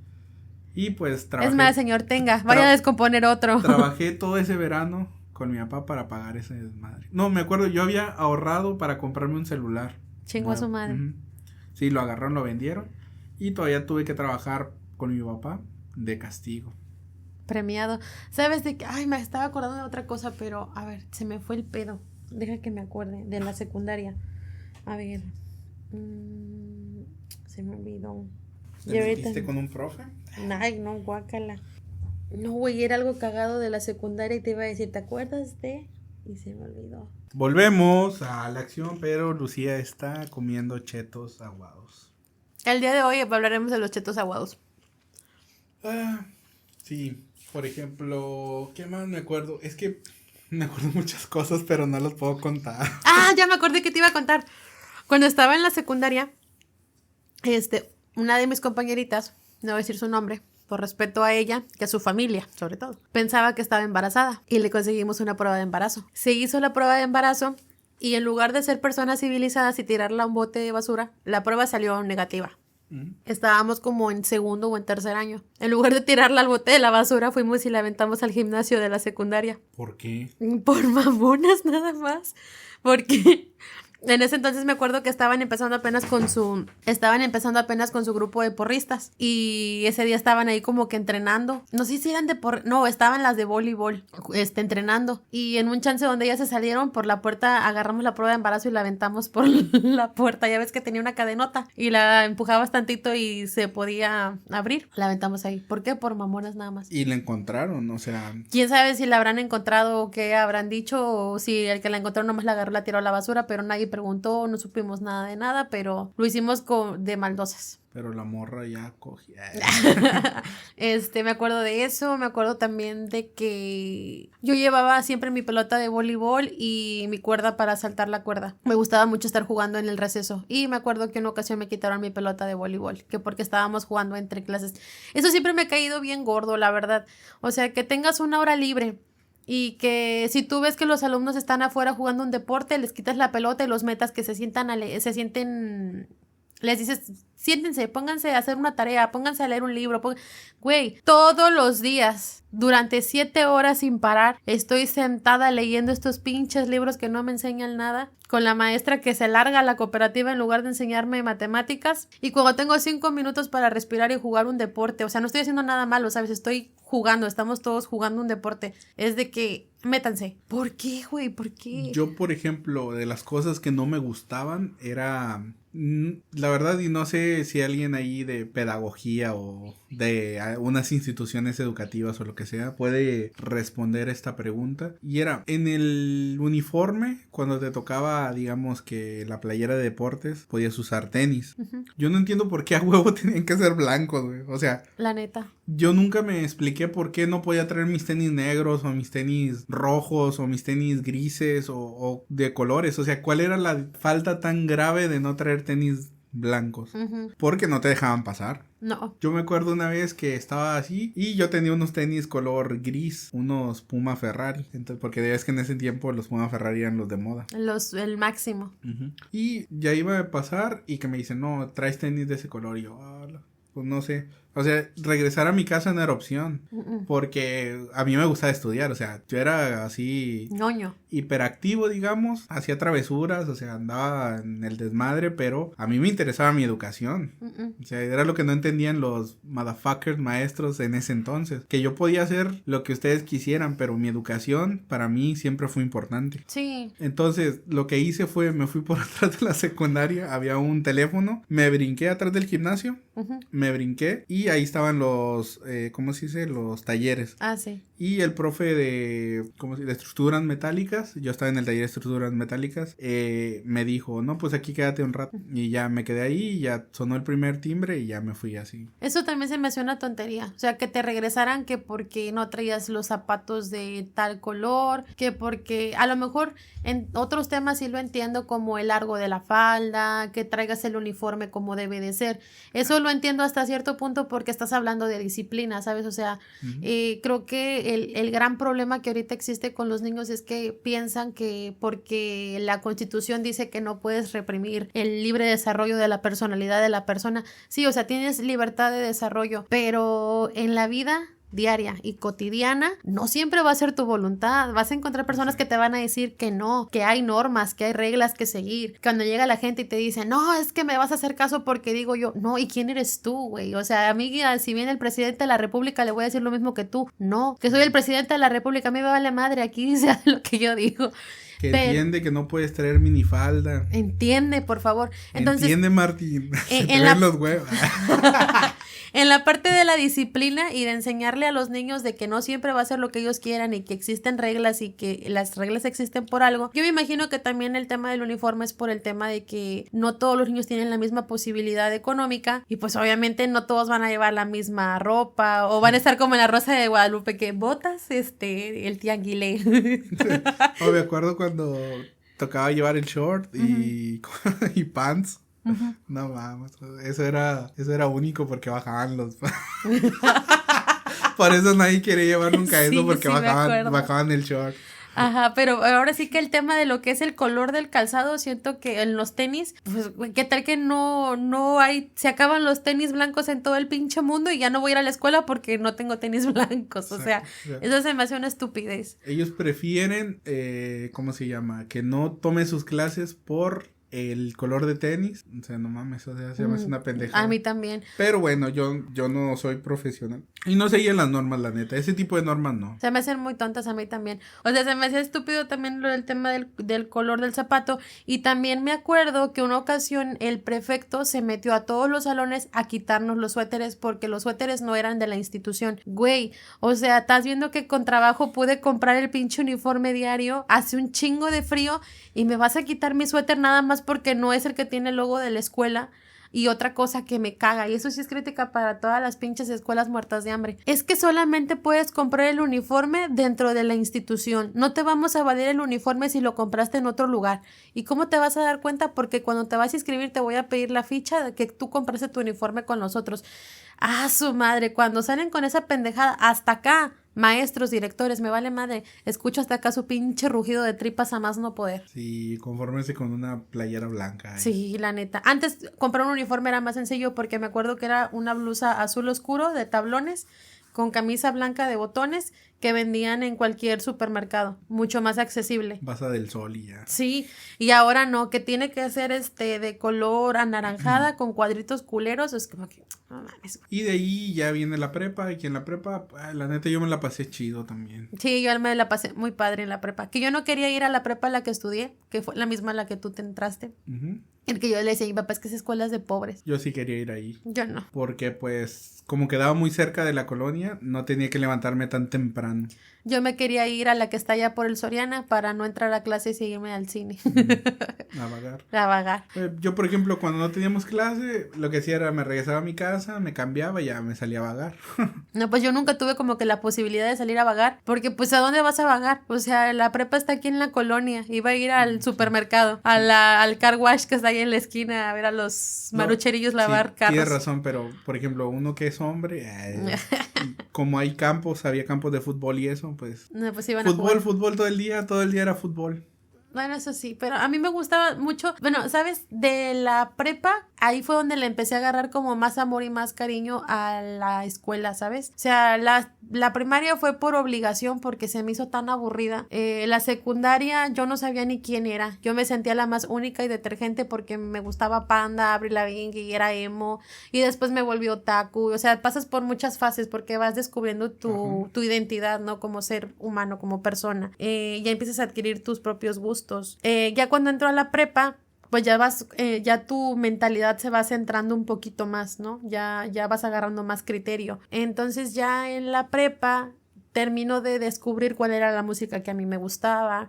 Y pues trabajé. Es más, señor, vaya a descomponer otro. Trabajé todo ese verano con mi papá para pagar ese desmadre. No, me acuerdo, yo había ahorrado para comprarme un celular. Chingó a su madre. Uh-huh. Sí, lo agarraron, lo vendieron. Y todavía tuve que trabajar con mi papá de castigo. Premiado. ¿Sabes de qué? Me estaba acordando de otra cosa, pero a ver, se me fue el pedo. Deja que me acuerde, de la secundaria. A ver. Se me olvidó. ¿Te metiste con un profe? Ay, no, guácala. No, güey, era algo cagado de la secundaria y te iba a decir, ¿te acuerdas de? Y se me olvidó. Volvemos a la acción, pero Lucía está comiendo chetos aguados. El día de hoy hablaremos de los chetos aguados. Sí, por ejemplo, ¿qué más me acuerdo? Es que me acuerdo muchas cosas, pero no las puedo contar. Ya me acordé que te iba a contar. Cuando estaba en la secundaria, una de mis compañeritas, no voy a decir su nombre, por respeto a ella, que a su familia, sobre todo, pensaba que estaba embarazada y le conseguimos una prueba de embarazo. Se hizo la prueba de embarazo y en lugar de ser personas civilizadas y tirarla a un bote de basura, la prueba salió negativa. Estábamos como en segundo o en tercer año. En lugar de tirarla al bote de la basura, fuimos y la aventamos al gimnasio de la secundaria. ¿Por qué? Por mamonas nada más. Porque en ese entonces me acuerdo que estaban empezando apenas con su grupo de porristas. Y ese día estaban ahí como que entrenando. No sé si eran estaban las de voleibol, entrenando. Y en un chance donde ellas se salieron por la puerta, agarramos la prueba de embarazo y la aventamos por la puerta. Ya ves que tenía una cadenota y la empujabas tantito y se podía abrir. La aventamos ahí. ¿Por qué? Por mamonas nada más. Y la encontraron, o sea. ¿Quién sabe si la habrán encontrado o qué habrán dicho? O si el que la encontró nomás la agarró, la tiró a la basura, pero nadie preguntó, no supimos nada de nada, pero lo hicimos de maldosas. Pero la morra ya cogía. Me acuerdo de eso, me acuerdo también de que yo llevaba siempre mi pelota de voleibol y mi cuerda para saltar la cuerda. Me gustaba mucho estar jugando en el receso y me acuerdo que en una ocasión me quitaron mi pelota de voleibol, que porque estábamos jugando entre clases. Eso siempre me ha caído bien gordo, la verdad. O sea, que tengas una hora libre y que si tú ves que los alumnos están afuera jugando un deporte, les quitas la pelota y los metas que se sienten Les dices, siéntense, pónganse a hacer una tarea, pónganse a leer un libro. Güey, todos los días, durante 7 horas sin parar, estoy sentada leyendo estos pinches libros que no me enseñan nada, con la maestra que se larga a la cooperativa en lugar de enseñarme matemáticas, y cuando tengo 5 minutos para respirar y jugar un deporte, o sea, no estoy haciendo nada malo, ¿sabes? Estoy jugando, estamos todos jugando un deporte. Es de que, métanse. ¿Por qué, güey? ¿Por qué? Yo, por ejemplo, de las cosas que no me gustaban era... La verdad, y no sé si alguien ahí de pedagogía o de unas instituciones educativas o lo que sea puede responder esta pregunta. Y era, en el uniforme, cuando te tocaba, digamos que la playera de deportes, podías usar tenis. Uh-huh. Yo no entiendo por qué a huevo tenían que ser blancos, güey. O sea... La neta. Yo nunca me expliqué por qué no podía traer mis tenis negros o mis tenis rojos o mis tenis grises o de colores. O sea, ¿cuál era la falta tan grave de no traer tenis blancos? Uh-huh. Porque no te dejaban pasar. No. Yo me acuerdo una vez que estaba así y yo tenía unos tenis color gris, unos Puma Ferrari. Entonces, porque es que en ese tiempo los Puma Ferrari eran los de moda. El máximo. Uh-huh. Y ya iba a pasar y que me dicen, no, traes tenis de ese color. Y yo, pues no sé. O sea, regresar a mi casa no era opción. Porque a mí me gustaba estudiar. O sea, yo era así... ñoño. Hiperactivo, digamos. Hacía travesuras. O sea, andaba en el desmadre. Pero a mí me interesaba mi educación. O sea, era lo que no entendían los motherfuckers maestros en ese entonces. Que yo podía hacer lo que ustedes quisieran. Pero mi educación para mí siempre fue importante. Sí. Entonces, lo que hice fue... Me fui por atrás de la secundaria. Había un teléfono. Me brinqué atrás del gimnasio. Me brinqué. Y ahí estaban los, ¿cómo se dice? Los talleres. Ah, sí. Y el profe de, ¿cómo se dice? De estructuras metálicas, yo estaba en el taller de estructuras metálicas, me dijo, no, pues aquí quédate un rato. Y ya me quedé ahí, y ya sonó el primer timbre y ya me fui así. Eso también se me hace una tontería. O sea, que te regresaran que porque no traías los zapatos de tal color, que porque a lo mejor en otros temas sí lo entiendo, como el largo de la falda, que traigas el uniforme como debe de ser. Eso lo entiendo hasta cierto punto porque estás hablando de disciplina, ¿sabes? O sea, creo que el gran problema que ahorita existe con los niños es que piensan que porque la Constitución dice que no puedes reprimir el libre desarrollo de la personalidad de la persona. Sí, o sea, tienes libertad de desarrollo, pero en la vida diaria y cotidiana no siempre va a ser tu voluntad. Vas a encontrar personas que te van a decir que no, que hay normas, que hay reglas que seguir. Cuando llega la gente y te dice, no, es que me vas a hacer caso porque digo yo, no, ¿y quién eres tú, güey? O sea, amiga, si viene el presidente de la república le voy a decir lo mismo que tú. No, que soy el presidente de la república, a mí me vale madre, aquí dice lo que yo digo. Que entiende que no puedes traer minifalda. Entiende, por favor. Entonces, entiende, Martín. Se te ven los huevos. En la parte de la disciplina y de enseñarle a los niños de que no siempre va a ser lo que ellos quieran y que existen reglas y que las reglas existen por algo. Yo me imagino que también el tema del uniforme es por el tema de que no todos los niños tienen la misma posibilidad económica y pues obviamente no todos van a llevar la misma ropa o van a estar como en la Rosa de Guadalupe que botas, el tianguile. O me acuerdo cuando tocaba llevar el short y pants. Uh-huh. No mames, eso era único porque bajaban los... Por eso nadie quiere llevar nunca eso, porque bajaban el short. Ajá, pero ahora sí que el tema de lo que es el color del calzado, siento que en los tenis, pues, ¿qué tal que no hay, se acaban los tenis blancos en todo el pinche mundo y ya no voy a ir a la escuela porque no tengo tenis blancos? O sea, eso se me hace una estupidez. Ellos prefieren, ¿cómo se llama? Que no tome sus clases por el color de tenis. O sea, no mames, o sea, se me hace una pendejada. A mí también. Pero bueno, yo no soy profesional. Y no seguía las normas, la neta. Ese tipo de normas no. Se me hacen muy tontas a mí también. O sea, se me hace estúpido también lo del tema del color del zapato. Y también me acuerdo que una ocasión el prefecto se metió a todos los salones a quitarnos los suéteres porque los suéteres no eran de la institución. Güey, o sea, estás viendo que con trabajo pude comprar el pinche uniforme diario, hace un chingo de frío y me vas a quitar mi suéter nada más porque no es el que tiene el logo de la escuela. Y otra cosa que me caga, y eso sí es crítica para todas las pinches escuelas muertas de hambre, es que solamente puedes comprar el uniforme dentro de la institución. No te vamos a valer el uniforme si lo compraste en otro lugar. ¿Y cómo te vas a dar cuenta? Porque cuando te vas a inscribir te voy a pedir la ficha de que tú compraste tu uniforme con nosotros. ¡Ah, su madre! Cuando salen con esa pendejada, hasta acá maestros, directores, me vale madre. Escucho hasta acá su pinche rugido de tripas a más no poder. Sí, confórmese con una playera blanca. Sí, la neta. Antes comprar un uniforme era más sencillo porque me acuerdo que era una blusa azul oscuro de tablones con camisa blanca de botones que vendían en cualquier supermercado, mucho más accesible. Basa del sol y ya. Sí, y ahora no, que tiene que ser de color anaranjada con cuadritos culeros, es como que no mames. Y de ahí ya viene la prepa, y que en la prepa, la neta yo me la pasé chido también. Sí, yo me la pasé muy padre en la prepa, que yo no quería ir a la prepa a la que estudié, que fue la misma a la que tú te entraste. El que yo le decía a mi papá, es que esa escuela es de pobres. Yo sí quería ir ahí. Yo no. Porque pues como quedaba muy cerca de la colonia, no tenía que levantarme tan temprano. Yo me quería ir a la que está allá por el Soriana para no entrar a clases y irme al cine. A vagar. A vagar. Yo, por ejemplo, cuando no teníamos clase, lo que hacía era me regresaba a mi casa, me cambiaba y ya me salía a vagar. No, pues yo nunca tuve como que la posibilidad de salir a vagar, porque pues ¿a dónde vas a vagar? O sea, la prepa está aquí en la colonia, iba a ir al supermercado, al car wash que está ahí en la esquina, a ver a los marucherillos lavar carros. Tienes razón, pero por ejemplo, uno que es hombre, como hay campos, había campos de fútbol y eso, pues, no, pues iban a jugar. Fútbol todo el día era fútbol. Bueno, eso sí, pero a mí me gustaba mucho, bueno, ¿sabes? De la prepa, ahí fue donde le empecé a agarrar como más amor y más cariño a la escuela, ¿sabes? O sea, la primaria fue por obligación porque se me hizo tan aburrida. La secundaria yo no sabía ni quién era. Yo me sentía la más única y detergente porque me gustaba Panda, Avril Lavigne y era emo. Y después me volví otaku. O sea, pasas por muchas fases porque vas descubriendo tu identidad, ¿no? Como ser humano, como persona. Ya empiezas a adquirir tus propios gustos. Ya cuando entro a la prepa, pues ya tu mentalidad se va centrando un poquito más, ¿no? Ya vas agarrando más criterio. Entonces ya en la prepa termino de descubrir cuál era la música que a mí me gustaba,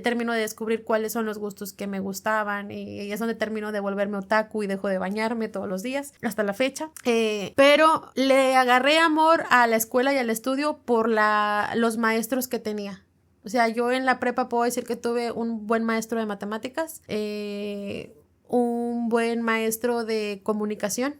termino de descubrir cuáles son los gustos que me gustaban y es donde termino de volverme otaku y dejo de bañarme todos los días hasta la fecha. Pero le agarré amor a la escuela y al estudio por los maestros que tenía. O sea, yo en la prepa puedo decir que tuve un buen maestro de matemáticas, un buen maestro de comunicación.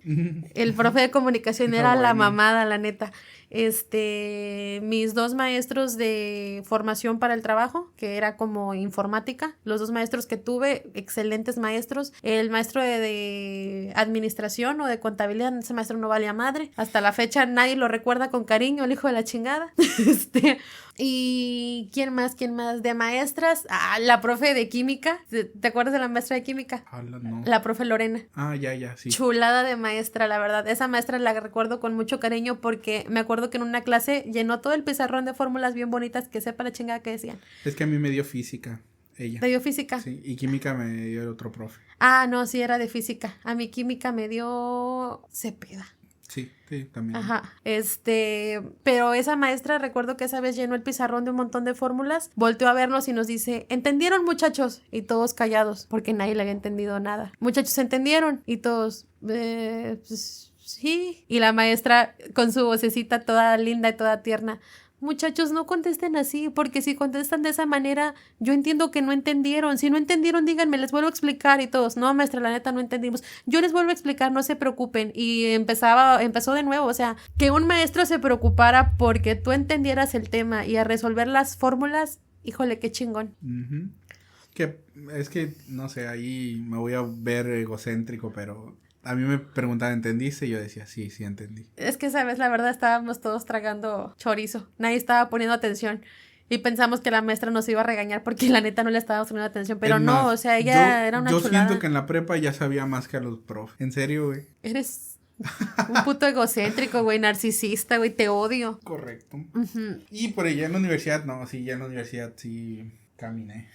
El profe de comunicación era la mamada, la neta. Mis 2 maestros de formación para el trabajo, que era como informática, los 2 maestros que tuve, excelentes maestros. El maestro de administración o de contabilidad, ese maestro no valía madre. Hasta la fecha nadie lo recuerda con cariño, el hijo de la chingada. ¿Y quién más? De maestras, la profe de química. ¿Te acuerdas de la maestra de química? No. La profe Lorena. Ya, sí. Chulada de maestra, la verdad. Esa maestra la recuerdo con mucho cariño porque me acuerdo que en una clase llenó todo el pizarrón de fórmulas bien bonitas que sepa la chingada que decían. Es que a mí me dio física, ella. ¿Te dio física? Sí, y química me dio el otro profe. No, sí, era de física. A mí química me dio Cepeda. Sí, también. Ajá, pero esa maestra, recuerdo que esa vez llenó el pizarrón de un montón de fórmulas, volteó a vernos y nos dice, ¿entendieron, muchachos? Y todos callados, porque nadie le había entendido nada. Muchachos, ¿entendieron? Y todos, pues, sí. Y la maestra con su vocecita toda linda y toda tierna, muchachos, no contesten así, porque si contestan de esa manera, yo entiendo que no entendieron. Si no entendieron, díganme, les vuelvo a explicar. Y todos, no, maestra, la neta, no entendimos. Yo les vuelvo a explicar, no se preocupen. Y empezó de nuevo, o sea, que un maestro se preocupara porque tú entendieras el tema y a resolver las fórmulas, híjole, qué chingón. Que es que, no sé, ahí me voy a ver egocéntrico, pero a mí me preguntaban, ¿entendiste? Y yo decía, sí, entendí. Es que, ¿sabes? La verdad estábamos todos tragando chorizo. Nadie estaba poniendo atención. Y pensamos que la maestra nos iba a regañar porque la neta no le estábamos poniendo atención. Pero es no, más, o sea, ella era una chulada. Yo siento que en la prepa ya sabía más que a los profes. En serio, güey. Eres un puto egocéntrico, güey, narcisista, güey, te odio. Correcto. Y por allá en la universidad, no, sí, ya en la universidad sí caminé.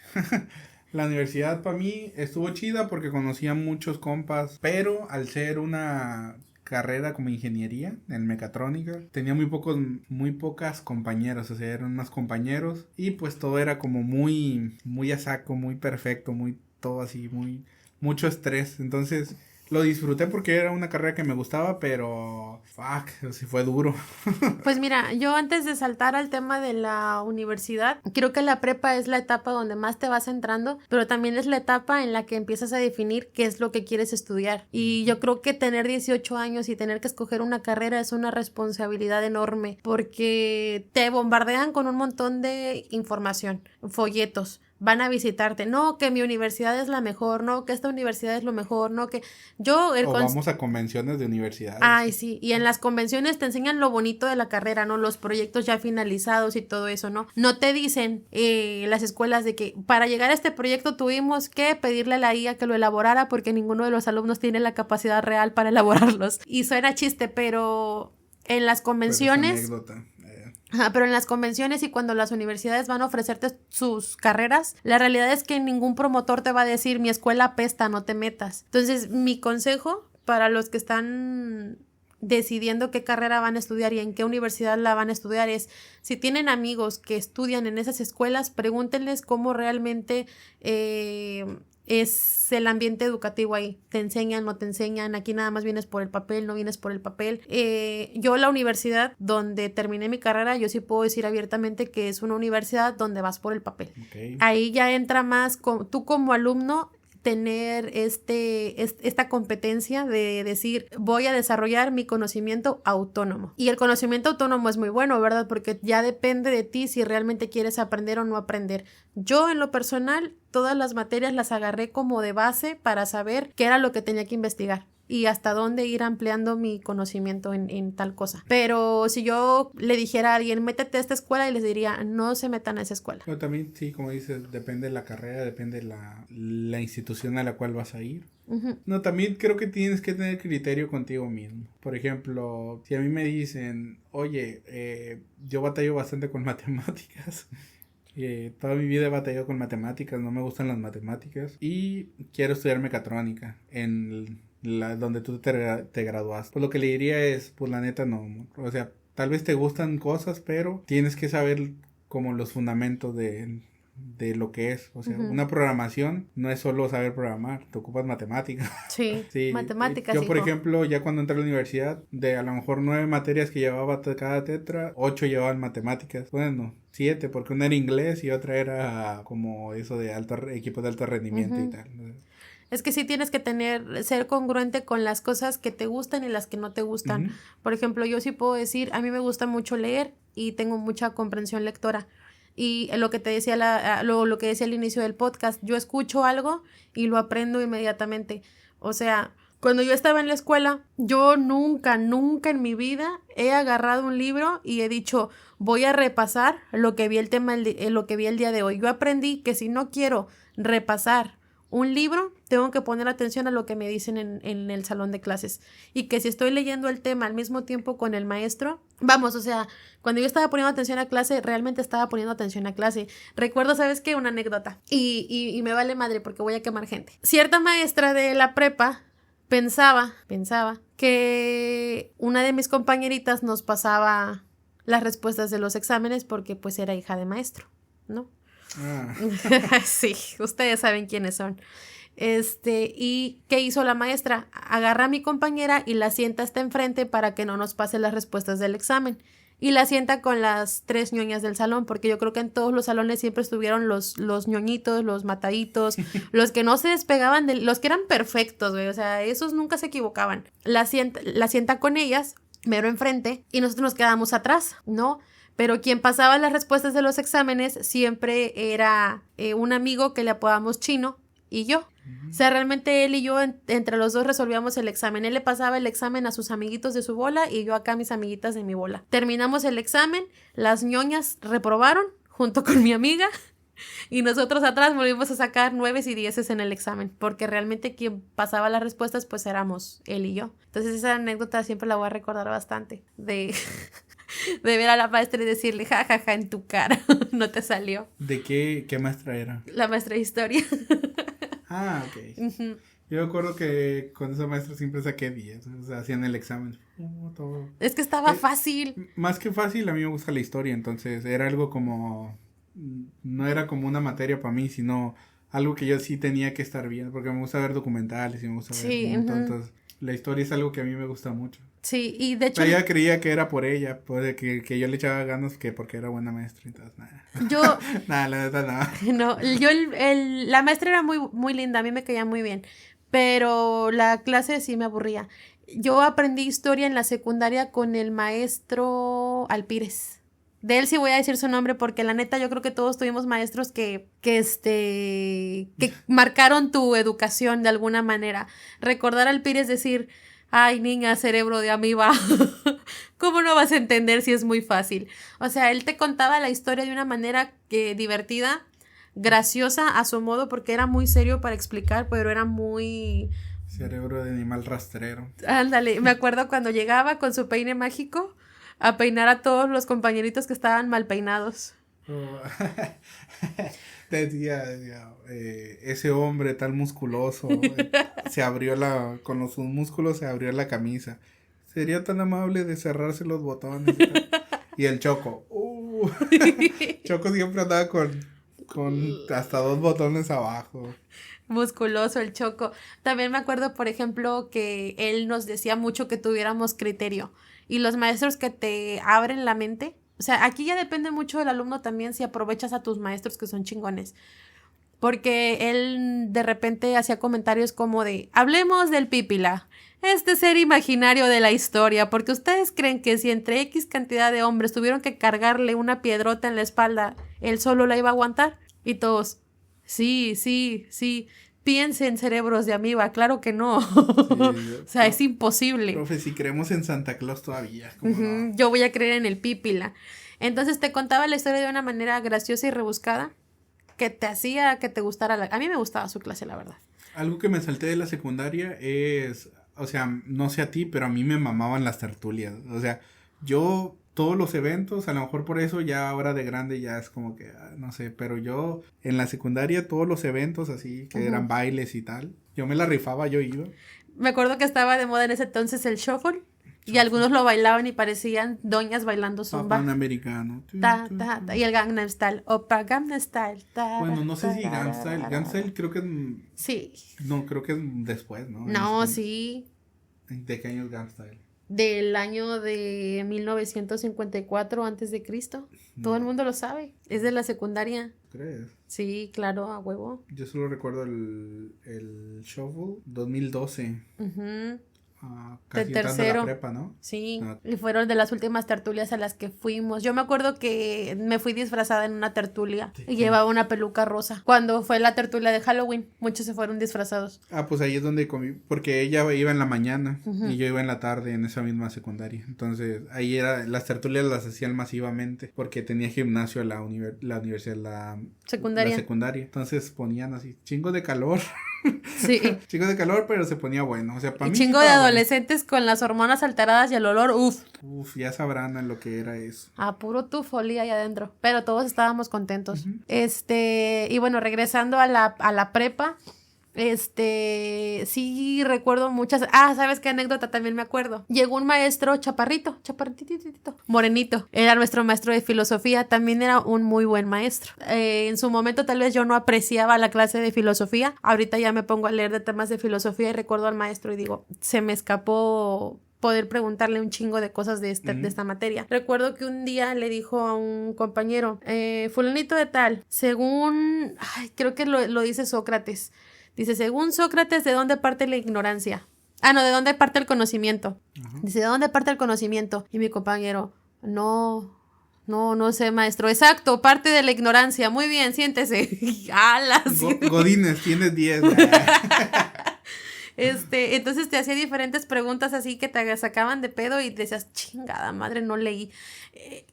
La universidad para mí estuvo chida porque conocía muchos compas, pero al ser una carrera como ingeniería en mecatrónica, tenía muy pocas compañeras, o sea, eran más compañeros y pues todo era como muy a saco, muy perfecto, muy todo así, mucho estrés. Entonces Lo disfruté porque era una carrera que me gustaba, pero sí fue duro. Pues mira, yo antes de saltar al tema de la universidad, creo que la prepa es la etapa donde más te vas entrando, pero también es la etapa en la que empiezas a definir qué es lo que quieres estudiar. Y yo creo que tener 18 años y tener que escoger una carrera es una responsabilidad enorme, porque te bombardean con un montón de información, folletos. Van a visitarte, no, que mi universidad es la mejor, no, que esta universidad es lo mejor, no, que vamos a convenciones de universidades. Ay, sí, y en las convenciones te enseñan lo bonito de la carrera, ¿no? Los proyectos ya finalizados y todo eso, ¿no? No te dicen las escuelas de que para llegar a este proyecto tuvimos que pedirle a la IA que lo elaborara porque ninguno de los alumnos tiene la capacidad real para elaborarlos. Y suena chiste, pero en las convenciones... Pero en las convenciones y cuando las universidades van a ofrecerte sus carreras, la realidad es que ningún promotor te va a decir mi escuela apesta, no te metas. Entonces, mi consejo para los que están decidiendo qué carrera van a estudiar y en qué universidad la van a estudiar es, si tienen amigos que estudian en esas escuelas, pregúntenles cómo realmente es el ambiente educativo ahí. Te enseñan, no te enseñan, aquí nada más vienes por el papel, no vienes por el papel. Yo la universidad donde terminé mi carrera, yo sí puedo decir abiertamente que es una universidad donde vas por el papel. Okay. Ahí ya entra más, tú como alumno, tener esta competencia de decir, voy a desarrollar mi conocimiento autónomo. Y el conocimiento autónomo es muy bueno, ¿verdad? Porque ya depende de ti si realmente quieres aprender o no aprender. Yo, en lo personal, todas las materias las agarré como de base para saber qué era lo que tenía que investigar y hasta dónde ir ampliando mi conocimiento en tal cosa. Pero si yo le dijera a alguien, métete a esta escuela, y les diría, no se metan a esa escuela. Pero también, sí, como dices, depende de la carrera, depende de la institución a la cual vas a ir. Uh-huh. No, también creo que tienes que tener criterio contigo mismo. Por ejemplo, si a mí me dicen, oye, yo batallo bastante con matemáticas. Toda mi vida he batallado con matemáticas, no me gustan las matemáticas y quiero estudiar mecatrónica en donde tú te graduaste. Pues lo que le diría es, pues la neta no, o sea, tal vez te gustan cosas, pero tienes que saber como los fundamentos de lo que es, o sea, uh-huh. Una programación no es solo saber programar, te ocupas matemáticas. Sí, sí. Matemáticas. Yo, por ejemplo, ya cuando entré a la universidad, de a lo mejor 9 materias que llevaba cada tetra, 8 llevaban matemáticas. Bueno, 7, porque una era inglés y otra era como eso de equipos de alto rendimiento, uh-huh. Y tal. Es que sí tienes que ser congruente con las cosas que te gustan y las que no te gustan. Uh-huh. Por ejemplo, yo sí puedo decir, a mí me gusta mucho leer y tengo mucha comprensión lectora. Y lo que te decía lo que decía al inicio del podcast, yo escucho algo y lo aprendo inmediatamente. O sea, cuando yo estaba en la escuela, yo nunca en mi vida he agarrado un libro y he dicho, voy a repasar lo que vi el día de hoy. Yo aprendí que si no quiero repasar un libro, tengo que poner atención a lo que me dicen en el salón de clases. Y que si estoy leyendo el tema al mismo tiempo con el maestro, vamos, o sea, cuando yo estaba poniendo atención a clase, realmente estaba poniendo atención a clase. Recuerdo, ¿sabes qué? Una anécdota. Y me vale madre porque voy a quemar gente. Cierta maestra de la prepa pensaba que una de mis compañeritas nos pasaba las respuestas de los exámenes porque pues era hija de maestro, ¿no? Sí, ustedes saben quiénes son. ¿Y qué hizo la maestra? Agarra a mi compañera y la sienta hasta enfrente para que no nos pase las respuestas del examen. Y la sienta con las 3 ñoñas del salón, porque yo creo que en todos los salones siempre estuvieron los ñoñitos, los mataditos, los que no se despegaban, los que eran perfectos, güey, o sea, esos nunca se equivocaban. La sienta con ellas, mero enfrente, y nosotros nos quedamos atrás, ¿no? Pero quien pasaba las respuestas de los exámenes siempre era un amigo que le apodamos Chino y yo. Uh-huh. O sea, realmente él y yo entre los dos resolvíamos el examen. Él le pasaba el examen a sus amiguitos de su bola y yo acá a mis amiguitas de mi bola. Terminamos el examen, las ñoñas reprobaron junto con mi amiga y nosotros atrás volvimos a sacar 9 y 10 en el examen, porque realmente quien pasaba las respuestas pues éramos él y yo. Entonces esa anécdota siempre la voy a recordar bastante de ver a la maestra y decirle jajaja en tu cara, no te salió. ¿De qué maestra era? La maestra de historia. Ok. Uh-huh. Yo recuerdo que con esa maestra siempre saqué 10, o sea, hacían el examen. Todo. Es que estaba fácil. Más que fácil, a mí me gusta la historia, entonces era algo como, no era como una materia para mí, sino algo que yo sí tenía que estar viendo, porque me gusta ver documentales y me gusta ver Sí, entonces la historia es algo que a mí me gusta mucho. Sí, y de hecho... Pero ella creía que era por ella, pues, que yo le echaba ganas que porque era buena maestra, entonces nada. Yo... Nada, la neta no. No, yo la maestra era muy, muy linda, a mí me caía muy bien, pero la clase sí me aburría. Yo aprendí historia en la secundaria con el maestro Alpírez. De él sí voy a decir su nombre porque la neta yo creo que todos tuvimos maestros que marcaron tu educación de alguna manera. Recordar al Alpírez decir, ay niña, cerebro de amiba, ¿cómo no vas a entender si es muy fácil? O sea, él te contaba la historia de una manera divertida, graciosa a su modo porque era muy serio para explicar, pero era muy... Cerebro de animal rastrero. Ándale, me acuerdo cuando llegaba con su peine mágico a peinar a todos los compañeritos que estaban mal peinados. Oh, decía, ese hombre tan musculoso, se abrió con sus músculos se abrió la camisa. Sería tan amable de cerrarse los botones. Y el Choco, Choco siempre andaba con hasta 2 botones abajo. Musculoso el Choco. También me acuerdo, por ejemplo, que él nos decía mucho que tuviéramos criterio. Y los maestros que te abren la mente, o sea, aquí ya depende mucho del alumno también si aprovechas a tus maestros que son chingones. Porque él de repente hacía comentarios como de, hablemos del Pípila, este ser imaginario de la historia, porque ustedes creen que si entre X cantidad de hombres tuvieron que cargarle una piedrota en la espalda, él solo la iba a aguantar. Y todos, sí, piensen cerebros de amiba, claro que no. Sí, o sea, es imposible. Profe, si creemos en Santa Claus todavía. No? Yo voy a creer en el Pípila. Entonces te contaba la historia de una manera graciosa y rebuscada que te hacía que te gustara. A mí me gustaba su clase, la verdad. Algo que me salté de la secundaria es, o sea, no sé a ti, pero a mí me mamaban las tertulias. O sea, yo... todos los eventos, a lo mejor por eso ya ahora de grande ya es como que, no sé, pero yo en la secundaria todos los eventos así, que eran bailes y tal, yo me la rifaba, yo iba. Me acuerdo que estaba de moda en ese entonces el shuffle, y algunos lo bailaban y parecían doñas bailando zumba. Panamericano. Y el Gangnam Style, Opa Gangnam Style. Bueno, no sé si Gangnam Style creo que es... Sí. No, creo que es después, ¿no? No, sí. ¿De qué año es Gangnam Style? Del año de 1954 antes de Cristo. Todo el mundo lo sabe. Es de la secundaria. ¿Crees? Sí, claro, a huevo. Yo solo recuerdo el Shuffle 2012. Casi de tercero. La prepa, ¿no? Sí, y fueron de las últimas tertulias a las que fuimos. Yo me acuerdo que me fui disfrazada en una tertulia y llevaba una peluca rosa. Cuando fue la tertulia de Halloween, muchos se fueron disfrazados. Pues ahí es donde comí, porque ella iba en la mañana y yo iba en la tarde en esa misma secundaria. Entonces ahí las tertulias las hacían masivamente porque tenía gimnasio la universidad, la secundaria. Entonces ponían así, chingo de calor. Sí. Chingo de calor, pero se ponía bueno. O sea, para mí. Chingo de adolescentes con las hormonas alteradas y el olor, Uf, ya sabrán lo que era eso. Puro tufolía ahí adentro. Pero todos estábamos contentos. Y bueno, regresando a la prepa. Sí recuerdo muchas. ¿Sabes qué anécdota también me acuerdo? Llegó un maestro chaparrito, morenito. Era nuestro maestro de filosofía. También era un muy buen maestro. En su momento tal vez yo no apreciaba la clase de filosofía. Ahorita ya me pongo a leer de temas de filosofía y recuerdo al maestro y digo, se me escapó poder preguntarle un chingo de cosas de esta materia. Recuerdo que un día le dijo a un compañero, fulanito de tal, según, creo que lo dice Sócrates. Dice, según Sócrates, ¿de dónde parte la ignorancia? ¿de dónde parte el conocimiento? Dice, ¿de dónde parte el conocimiento? Y mi compañero, no sé, maestro. Exacto, parte de la ignorancia. Muy bien, siéntese. Godínez, tienes 10. Entonces te hacía diferentes preguntas así que te sacaban de pedo y decías, chingada madre, no leí.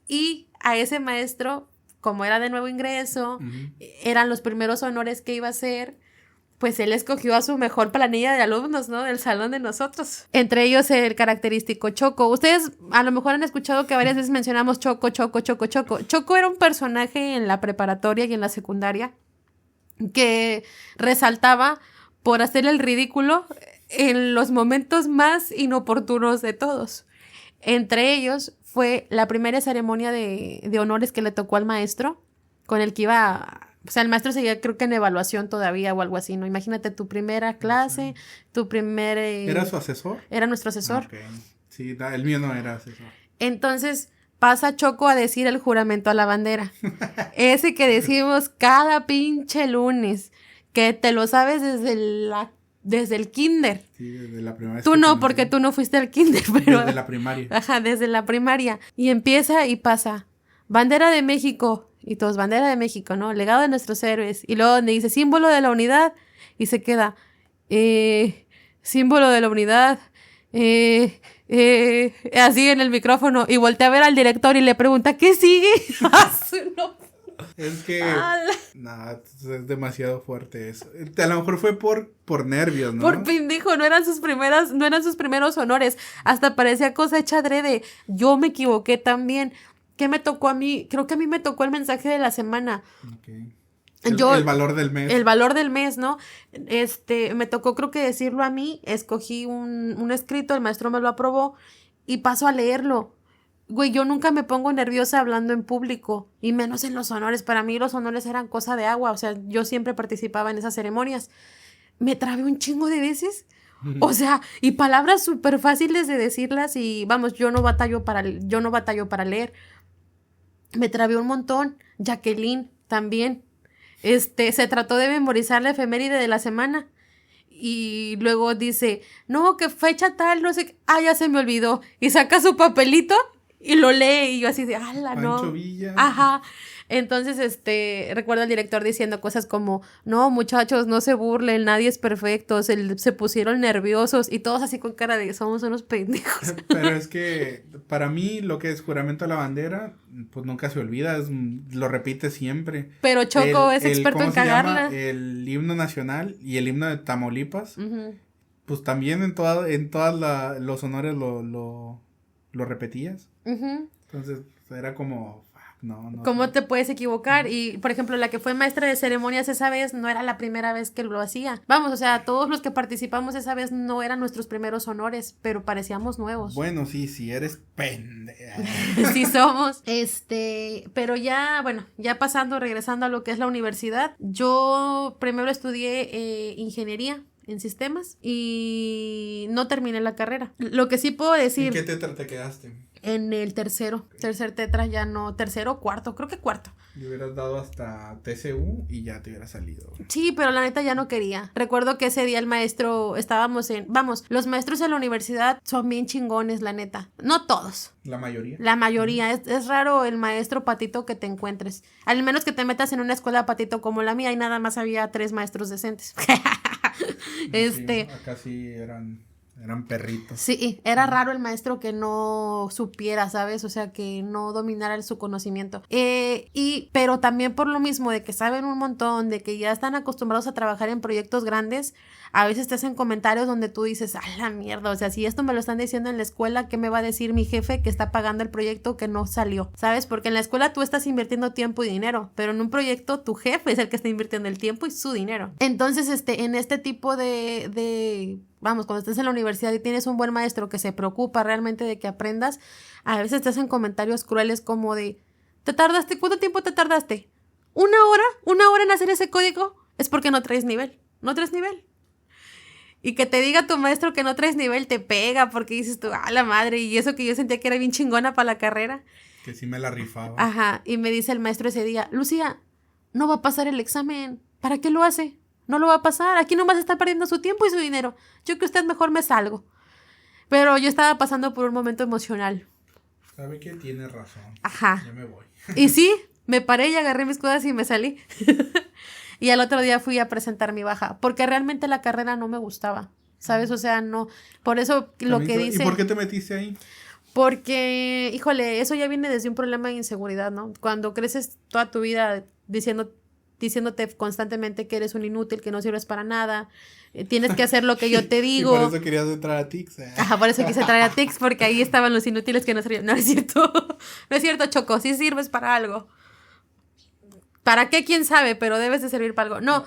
Y a ese maestro, como era de nuevo ingreso, eran los primeros honores que iba a hacer, pues él escogió a su mejor planilla de alumnos, ¿no? Del salón de nosotros. Entre ellos el característico Choco. Ustedes a lo mejor han escuchado que varias veces mencionamos Choco. Choco era un personaje en la preparatoria y en la secundaria que resaltaba por hacer el ridículo en los momentos más inoportunos de todos. Entre ellos fue la primera ceremonia de honores que le tocó al maestro, con el que iba O sea, el maestro seguía creo que en evaluación todavía o algo así, ¿no? Imagínate tu primera clase, tu primer... ¿Era su asesor? Era nuestro asesor. Okay. Sí, el mío no era asesor. Entonces pasa Choco a decir el juramento a la bandera. Ese que decimos cada pinche lunes, que te lo sabes desde el kinder. Sí, desde la primera vez. Tú no, porque tú no fuiste al kinder, pero... Desde la primaria. Ajá, desde la primaria. Y empieza y pasa, bandera de México, y todos, bandera de México, ¿no? Legado de nuestros héroes. Y luego donde dice, símbolo de la unidad, y se queda, símbolo de la unidad, así en el micrófono, y voltea a ver al director y le pregunta, ¿qué sigue? No. Es que es demasiado fuerte eso. A lo mejor fue por nervios, ¿no? Por pendejo, no eran sus primeros honores. Hasta parecía cosa hecha adrede. Yo me equivoqué también. ¿Qué me tocó a mí? Creo que a mí me tocó el mensaje de la semana. Okay. El valor del mes. El valor del mes, ¿no? Me tocó creo que decirlo a mí. Escogí un escrito, el maestro me lo aprobó y paso a leerlo. Güey, yo nunca me pongo nerviosa hablando en público, y menos en los honores. Para mí los honores eran cosa de agua, o sea, yo siempre participaba en esas ceremonias. Me trabé un chingo de veces, o sea, y palabras súper fáciles de decirlas, y vamos, yo no batallo para leer. Me trabé un montón. Jacqueline también, se trató de memorizar la efeméride de la semana. Y luego dice, no, que fecha tal, no sé qué. Ya se me olvidó. Y saca su papelito y lo lee, y yo así de, ¡ala, no! Pancho Villa. Ajá. Entonces, recuerdo al director diciendo cosas como, no, muchachos, no se burlen, nadie es perfecto, se pusieron nerviosos, y todos así con cara de, somos unos pendejos. Pero es que, para mí, lo que es juramento a la bandera, pues nunca se olvida, lo repite siempre. Pero Choco es experto en cagarla. El himno nacional y el himno de Tamaulipas, pues también en todas los honores lo repetías. Entonces era como, no. ¿Cómo te puedes equivocar? Y, por ejemplo, la que fue maestra de ceremonias esa vez no era la primera vez que lo hacía. Vamos, o sea, todos los que participamos esa vez no eran nuestros primeros honores, pero parecíamos nuevos. Bueno, sí, eres pendeja. Sí somos. Pero ya, bueno, ya regresando a lo que es la universidad, yo primero estudié ingeniería en sistemas y no terminé la carrera. Lo que sí puedo decir... ¿En qué tetra te quedaste? En el tercero tetra, ya no, tercero o cuarto, creo que cuarto. Le hubieras dado hasta TCU y ya te hubiera salido. Sí, pero la neta ya no quería. Recuerdo que ese día el maestro, los maestros en la universidad son bien chingones, la neta. No todos. ¿La mayoría? La mayoría. Es raro el maestro patito que te encuentres. Al menos que te metas en una escuela patito como la mía, y nada más había 3 maestros decentes. Sí, acá sí eran perritos. Sí, era raro el maestro que no supiera, ¿sabes? O sea, que no dominara su conocimiento. Pero también por lo mismo de que saben un montón, de que ya están acostumbrados a trabajar en proyectos grandes, a veces te hacen comentarios donde tú dices, ¡a la mierda! O sea, si esto me lo están diciendo en la escuela, ¿qué me va a decir mi jefe que está pagando el proyecto que no salió? ¿Sabes? Porque en la escuela tú estás invirtiendo tiempo y dinero, pero en un proyecto tu jefe es el que está invirtiendo el tiempo y su dinero. Entonces, en este tipo vamos, cuando estés en la universidad y tienes un buen maestro que se preocupa realmente de que aprendas, a veces te hacen comentarios crueles como de, ¿te tardaste? ¿Cuánto tiempo te tardaste? ¿1 hora? ¿1 hora en hacer ese código? Es porque no traes nivel. No traes nivel. Y que te diga tu maestro que no traes nivel te pega, porque dices tú, la madre, y eso que yo sentía que era bien chingona para la carrera. Que sí me la rifaba. Ajá, y me dice el maestro ese día, Lucía, no va a pasar el examen. ¿Para qué lo hace? No lo va a pasar. Aquí nomás está perdiendo su tiempo y su dinero. Yo que usted mejor me salgo. Pero yo estaba pasando por un momento emocional. ¿Sabe qué? Tiene razón. Ajá. Ya me voy. Y sí, me paré y agarré mis cosas y me salí. Y al otro día fui a presentar mi baja. Porque realmente la carrera no me gustaba. ¿Sabes? O sea, no. Por eso lo que dice... ¿Y por qué te metiste ahí? Porque, híjole, eso ya viene desde un problema de inseguridad, ¿no? Cuando creces toda tu vida diciéndote constantemente que eres un inútil, que no sirves para nada, tienes que hacer lo que yo te digo. Y por eso querías entrar a TICS. Ajá, por eso quise entrar a TICS, porque ahí estaban los inútiles que no servían. No es cierto. No es cierto, Choco, sí sirves para algo. ¿Para qué? ¿Quién sabe? Pero debes de servir para algo. No,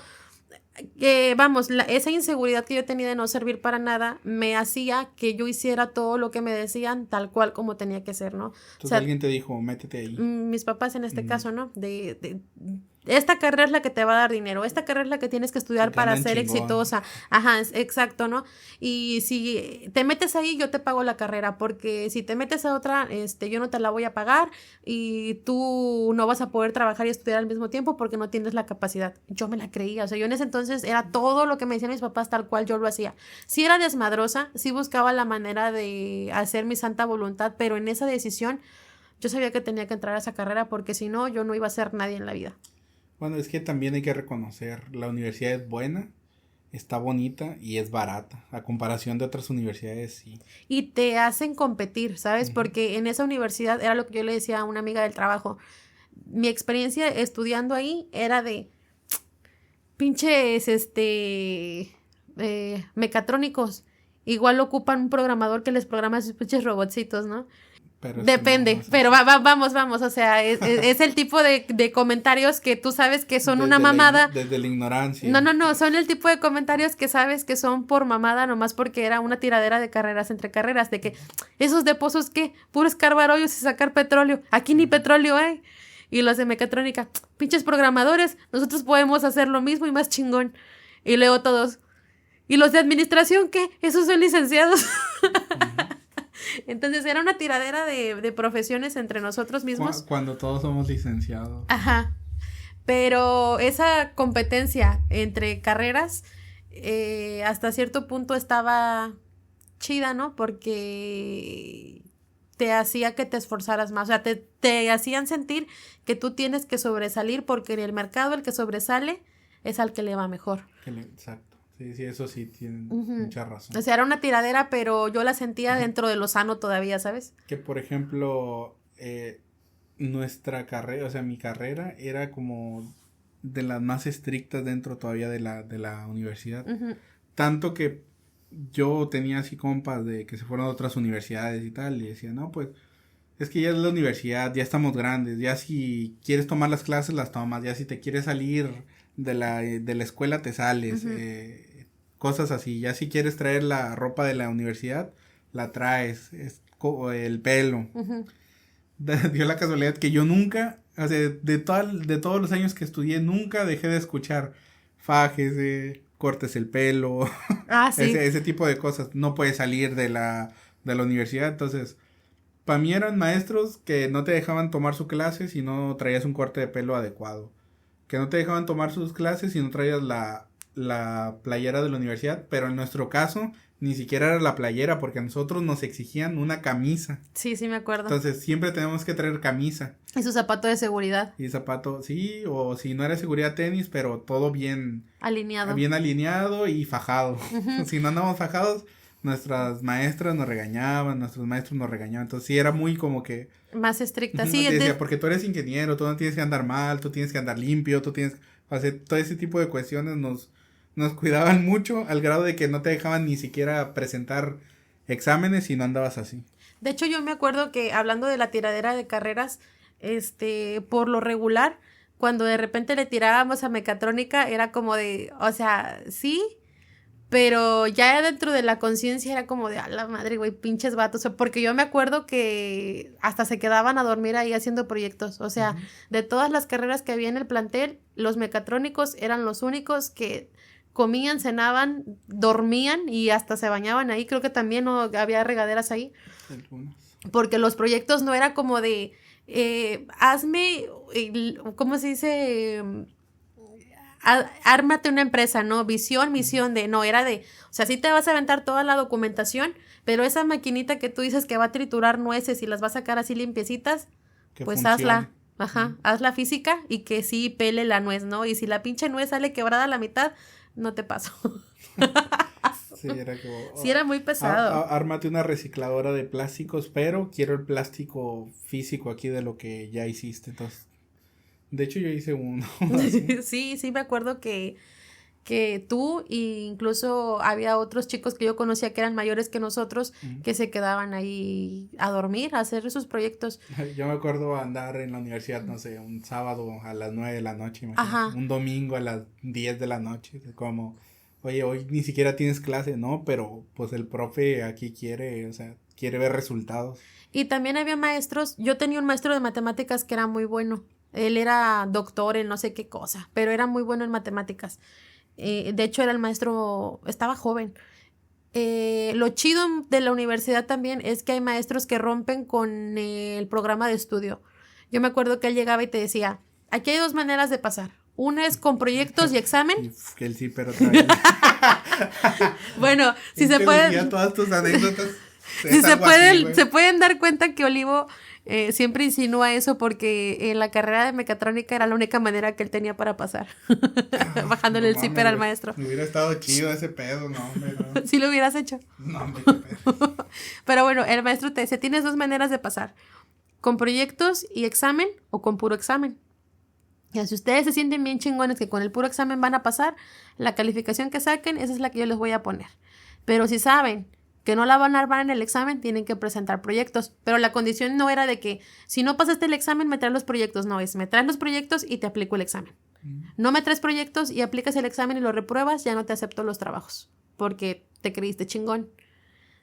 esa inseguridad que yo tenía de no servir para nada me hacía que yo hiciera todo lo que me decían tal cual como tenía que ser, ¿no? Entonces alguien te dijo, métete ahí. Mis papás en este caso, ¿no? esta carrera es la que te va a dar dinero, esta carrera es la que tienes que estudiar para ser exitosa. Ajá, exacto, ¿no? Y si te metes ahí, yo te pago la carrera, porque si te metes a otra, yo no te la voy a pagar y tú no vas a poder trabajar y estudiar al mismo tiempo porque no tienes la capacidad. Yo me la creía, o sea, yo en ese entonces era todo lo que me decían mis papás tal cual yo lo hacía. Sí era desmadrosa, sí buscaba la manera de hacer mi santa voluntad, pero en esa decisión yo sabía que tenía que entrar a esa carrera porque si no, yo no iba a ser nadie en la vida. Bueno, es que también hay que reconocer, la universidad es buena, está bonita y es barata, a comparación de otras universidades, sí. Y te hacen competir, ¿sabes? Porque en esa universidad era lo que yo le decía a una amiga del trabajo. Mi experiencia estudiando ahí era de pinches, mecatrónicos. Igual ocupan un programador que les programa sus pinches robotcitos, ¿no? Pero depende, pero vamos, o sea, es el tipo de comentarios que tú sabes que son una mamada. Desde la ignorancia. No, son el tipo de comentarios que sabes que son por mamada, nomás porque era una tiradera de carreras entre carreras, de que esos de pozos, ¿qué? Puro escarbar hoyos y sacar petróleo, aquí ni petróleo hay. Y los de mecatrónica, pinches programadores, nosotros podemos hacer lo mismo y más chingón. Y luego todos, ¿y los de administración qué? Esos son licenciados. Entonces era una tiradera de profesiones entre nosotros mismos. Cuando todos somos licenciados. Ajá. Pero esa competencia entre carreras hasta cierto punto estaba chida, ¿no? Porque te hacía que te esforzaras más. O sea, te hacían sentir que tú tienes que sobresalir porque en el mercado el que sobresale es al que le va mejor. Exacto. Sí, eso sí, tienen mucha razón. O sea, era una tiradera, pero yo la sentía dentro de lo sano todavía, ¿sabes? Que, por ejemplo, nuestra carrera, o sea, mi carrera era como de las más estrictas dentro todavía de la universidad. Tanto que yo tenía así compas de que se fueron a otras universidades y tal, y decían, no, pues, es que ya es la universidad, ya estamos grandes, ya si quieres tomar las clases, las tomas, ya si te quieres salir de la escuela te sales, cosas así, ya si quieres traer la ropa de la universidad, la traes, el pelo. Dio la casualidad que yo nunca, o sea, de todos los años que estudié, nunca dejé de escuchar fajes, cortes el pelo, sí. ese tipo de cosas, no puedes salir de la universidad, entonces, para mí eran maestros que no te dejaban tomar su clase si no traías un corte de pelo adecuado, que no te dejaban tomar sus clases si no traías la playera de la universidad, pero en nuestro caso ni siquiera era la playera porque a nosotros nos exigían una camisa. Sí, me acuerdo. Entonces siempre tenemos que traer camisa. Y su zapato de seguridad. Y zapato, sí, o si no era seguridad tenis, pero todo bien alineado. Bien alineado y fajado. Si no andamos fajados, nuestras maestras nos regañaban, nuestros maestros nos regañaban. Entonces sí era muy como que más estricta, sí. Te decía, porque tú eres ingeniero, tú no tienes que andar mal, tú tienes que andar limpio, tú tienes que hacer todo ese tipo de cuestiones. Nos cuidaban mucho al grado de que no te dejaban ni siquiera presentar exámenes si no andabas así. De hecho, yo me acuerdo que hablando de la tiradera de carreras, por lo regular, cuando de repente le tirábamos a mecatrónica, era como de, o sea, sí, pero ya dentro de la conciencia era como de, a la madre, güey, pinches vatos. O sea, porque yo me acuerdo que hasta se quedaban a dormir ahí haciendo proyectos. O sea, de todas las carreras que había en el plantel, los mecatrónicos eran los únicos que comían, cenaban, dormían y hasta se bañaban ahí. Creo que también no había regaderas ahí. Porque los proyectos no era como de, hazme, ¿cómo se dice? Ármate una empresa, ¿no? Visión, misión no, era de, o sea, sí te vas a aventar toda la documentación, pero esa maquinita que tú dices que va a triturar nueces y las va a sacar así limpiecitas, pues hazla. Hazla física y que sí pele la nuez, ¿no? Y si la pinche nuez sale quebrada a la mitad, no te paso. Sí, era como... sí, era muy pesado. Ármate una recicladora de plásticos, pero quiero el plástico físico aquí de lo que ya hiciste. Entonces, de hecho, yo hice uno. Sí, me acuerdo que tú e incluso había otros chicos que yo conocía que eran mayores que nosotros que se quedaban ahí a dormir, a hacer sus proyectos. Yo me acuerdo andar en la universidad, no sé, un sábado a las 9 de la noche, un domingo a las 10 de la noche, como, oye, hoy ni siquiera tienes clase, ¿no? Pero pues el profe aquí quiere, o sea, quiere ver resultados. Y también había maestros, yo tenía un maestro de matemáticas que era muy bueno. Él era doctor en no sé qué cosa, pero era muy bueno en matemáticas. De hecho, era el maestro, estaba joven. Lo chido de la universidad también es que hay maestros que rompen con el programa de estudio. Yo me acuerdo que él llegaba y te decía, aquí hay 2 maneras de pasar. Una es con proyectos y examen. Que él sí, pero otra vez. Bueno, si se pueden... todas tus anécdotas. Si se pueden dar cuenta que Olivo siempre insinúa eso porque en la carrera de mecatrónica era la única manera que él tenía para pasar. Bajándole el zipper al maestro. Me hubiera estado chido ese pedo, no, hombre, no. ¿Sí lo hubieras hecho? No, hombre, qué pedo. Pero bueno, el maestro te dice, tienes 2 maneras de pasar. Con proyectos y examen o con puro examen. Y si ustedes se sienten bien chingones que con el puro examen van a pasar, la calificación que saquen, esa es la que yo les voy a poner. Pero si saben que no la van a armar en el examen, tienen que presentar proyectos. Pero la condición no era de que si no pasaste el examen, me traes los proyectos. No, es me traes los proyectos y te aplico el examen. No me traes proyectos y aplicas el examen y lo repruebas, ya no te acepto los trabajos. Porque te creíste chingón,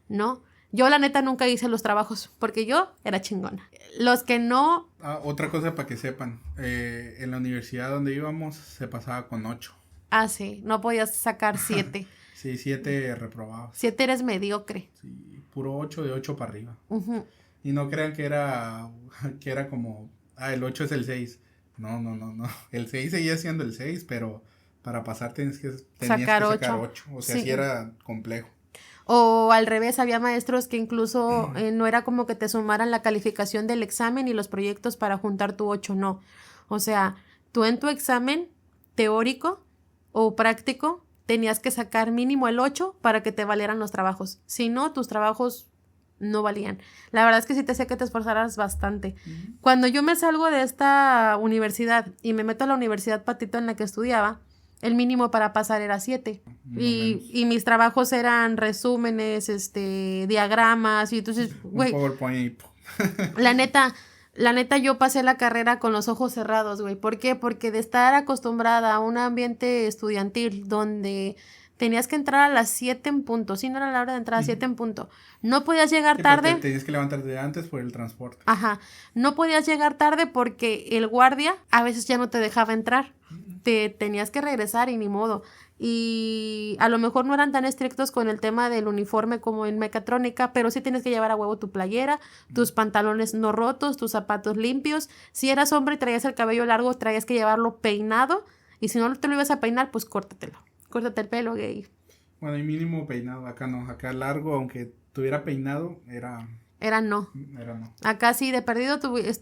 ¿no? Yo la neta nunca hice los trabajos porque yo era chingona. Los que no... otra cosa para que sepan. En la universidad donde íbamos se pasaba con 8. Ah, sí. No podías sacar 7. Sí, 7 reprobados. 7 eres mediocre. Sí, puro 8, de 8 para arriba. Uh-huh. Y no crean que era como... el 8 es el 6. No. El 6 seguía siendo el 6, pero para pasar tenías que sacar 8. O sea, sí era complejo. O al revés, había maestros que incluso no era como que te sumaran la calificación del examen y los proyectos para juntar tu 8, no. O sea, tú en tu examen teórico o práctico tenías que sacar mínimo el 8 para que te valieran los trabajos. Si no, tus trabajos no valían. La verdad es que sí te hacía que te esforzaras bastante. Uh-huh. Cuando yo me salgo de esta universidad y me meto a la universidad Patito en la que estudiaba, el mínimo para pasar era 7. Y mis trabajos eran resúmenes, diagramas, y entonces, güey. La neta, yo pasé la carrera con los ojos cerrados, güey. ¿Por qué? Porque de estar acostumbrada a un ambiente estudiantil donde tenías que entrar a las 7 en punto. Sí, no era la hora de entrar a 7 en punto. No podías llegar tarde. Tenías que levantarte antes por el transporte. Ajá. No podías llegar tarde porque el guardia a veces ya no te dejaba entrar. Te tenías que regresar y ni modo. Y a lo mejor no eran tan estrictos con el tema del uniforme como en mecatrónica, pero sí tienes que llevar a huevo tu playera, tus pantalones no rotos, tus zapatos limpios. Si eras hombre y traías el cabello largo, traías que llevarlo peinado. Y si no te lo ibas a peinar, pues córtatelo. Córtate el pelo, gay. Bueno, y mínimo peinado. Acá no. Acá largo, aunque tuviera peinado, era no. Acá sí, de perdido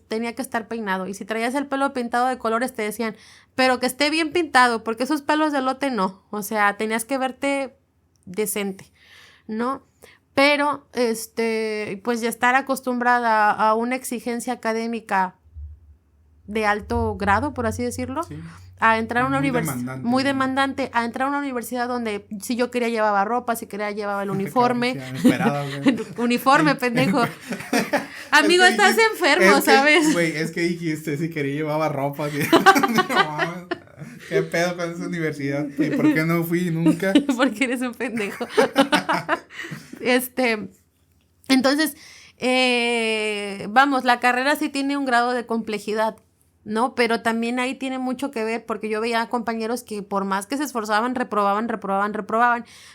tenía que estar peinado. Y si traías el pelo pintado de colores, te decían, pero que esté bien pintado, porque esos pelos de elote no. O sea, tenías que verte decente, ¿no? Pero, pues ya estar acostumbrada a una exigencia académica de alto grado, por así decirlo. Sí. A entrar a una universidad muy demandante, a entrar a una universidad donde si yo quería llevaba ropa, si quería llevaba el uniforme. Uniforme, pendejo. Amigo, estás enfermo, ¿sabes? Güey, es que dijiste si quería llevaba ropa. ¿Qué pedo con esa universidad? ¿Y por qué no fui nunca? Porque eres un pendejo. Entonces, vamos, la carrera sí tiene un grado de complejidad, ¿no? Pero también ahí tiene mucho que ver porque yo veía compañeros que por más que se esforzaban, reprobaban.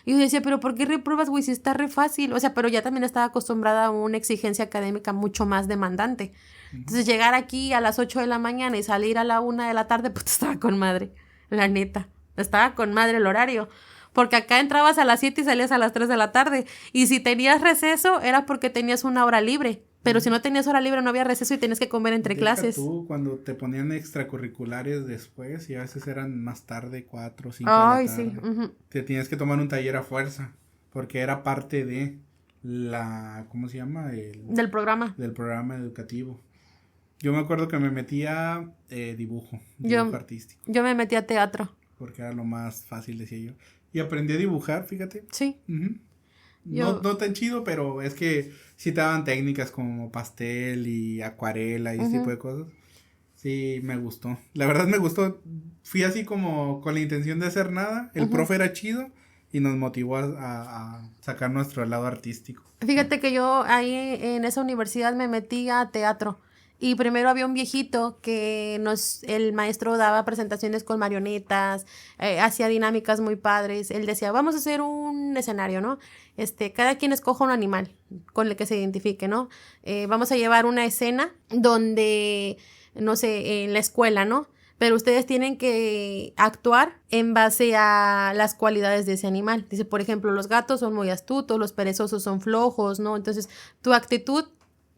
Y yo decía, pero ¿por qué repruebas, güey? Si está re fácil. O sea, pero ya también estaba acostumbrada a una exigencia académica mucho más demandante. Entonces, llegar aquí a las 8 de la mañana y salir a la 1 de la tarde, pues estaba con madre, la neta. Estaba con madre el horario. Porque acá entrabas a las 7 y salías a las 3 de la tarde. Y si tenías receso, era porque tenías una hora libre. Pero si no tenías hora libre, no había receso y tenías que comer entre clases. Tú, cuando te ponían extracurriculares después, y a veces eran más tarde, 4 o 5 de la tarde. Sí. Uh-huh. Te tenías que tomar un taller a fuerza, porque era parte de ¿cómo se llama? Del programa. Del programa educativo. Yo me acuerdo que me metía dibujo artístico. Yo me metí a teatro. Porque era lo más fácil, decía yo. Y aprendí a dibujar, fíjate. Sí. Uh-huh. No tan chido, pero es que sí te daban técnicas como pastel y acuarela y ese tipo de cosas. Sí, me gustó. La verdad me gustó. Fui así como con la intención de hacer nada. El profe era chido y nos motivó a sacar nuestro lado artístico. Fíjate que yo ahí en esa universidad me metí a teatro. Y primero había un viejito que el maestro daba presentaciones con marionetas, hacía dinámicas muy padres. Él decía, vamos a hacer un escenario, ¿no? Cada quien escoja un animal con el que se identifique, ¿no? Vamos a llevar una escena donde, no sé, en la escuela, ¿no? Pero ustedes tienen que actuar en base a las cualidades de ese animal. Dice, por ejemplo, los gatos son muy astutos, los perezosos son flojos, ¿no? Entonces, tu actitud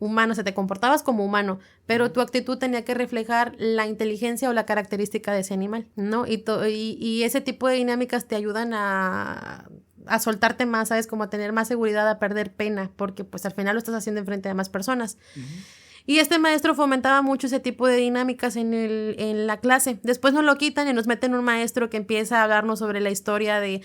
humano, o sea, te comportabas como humano, pero tu actitud tenía que reflejar la inteligencia o la característica de ese animal, ¿no? Y ese tipo de dinámicas te ayudan a soltarte más, ¿sabes? Como a tener más seguridad, a perder pena, porque pues al final lo estás haciendo enfrente de más personas. Uh-huh. Y este maestro fomentaba mucho ese tipo de dinámicas en la clase. Después nos lo quitan y nos meten un maestro que empieza a hablarnos sobre la historia de...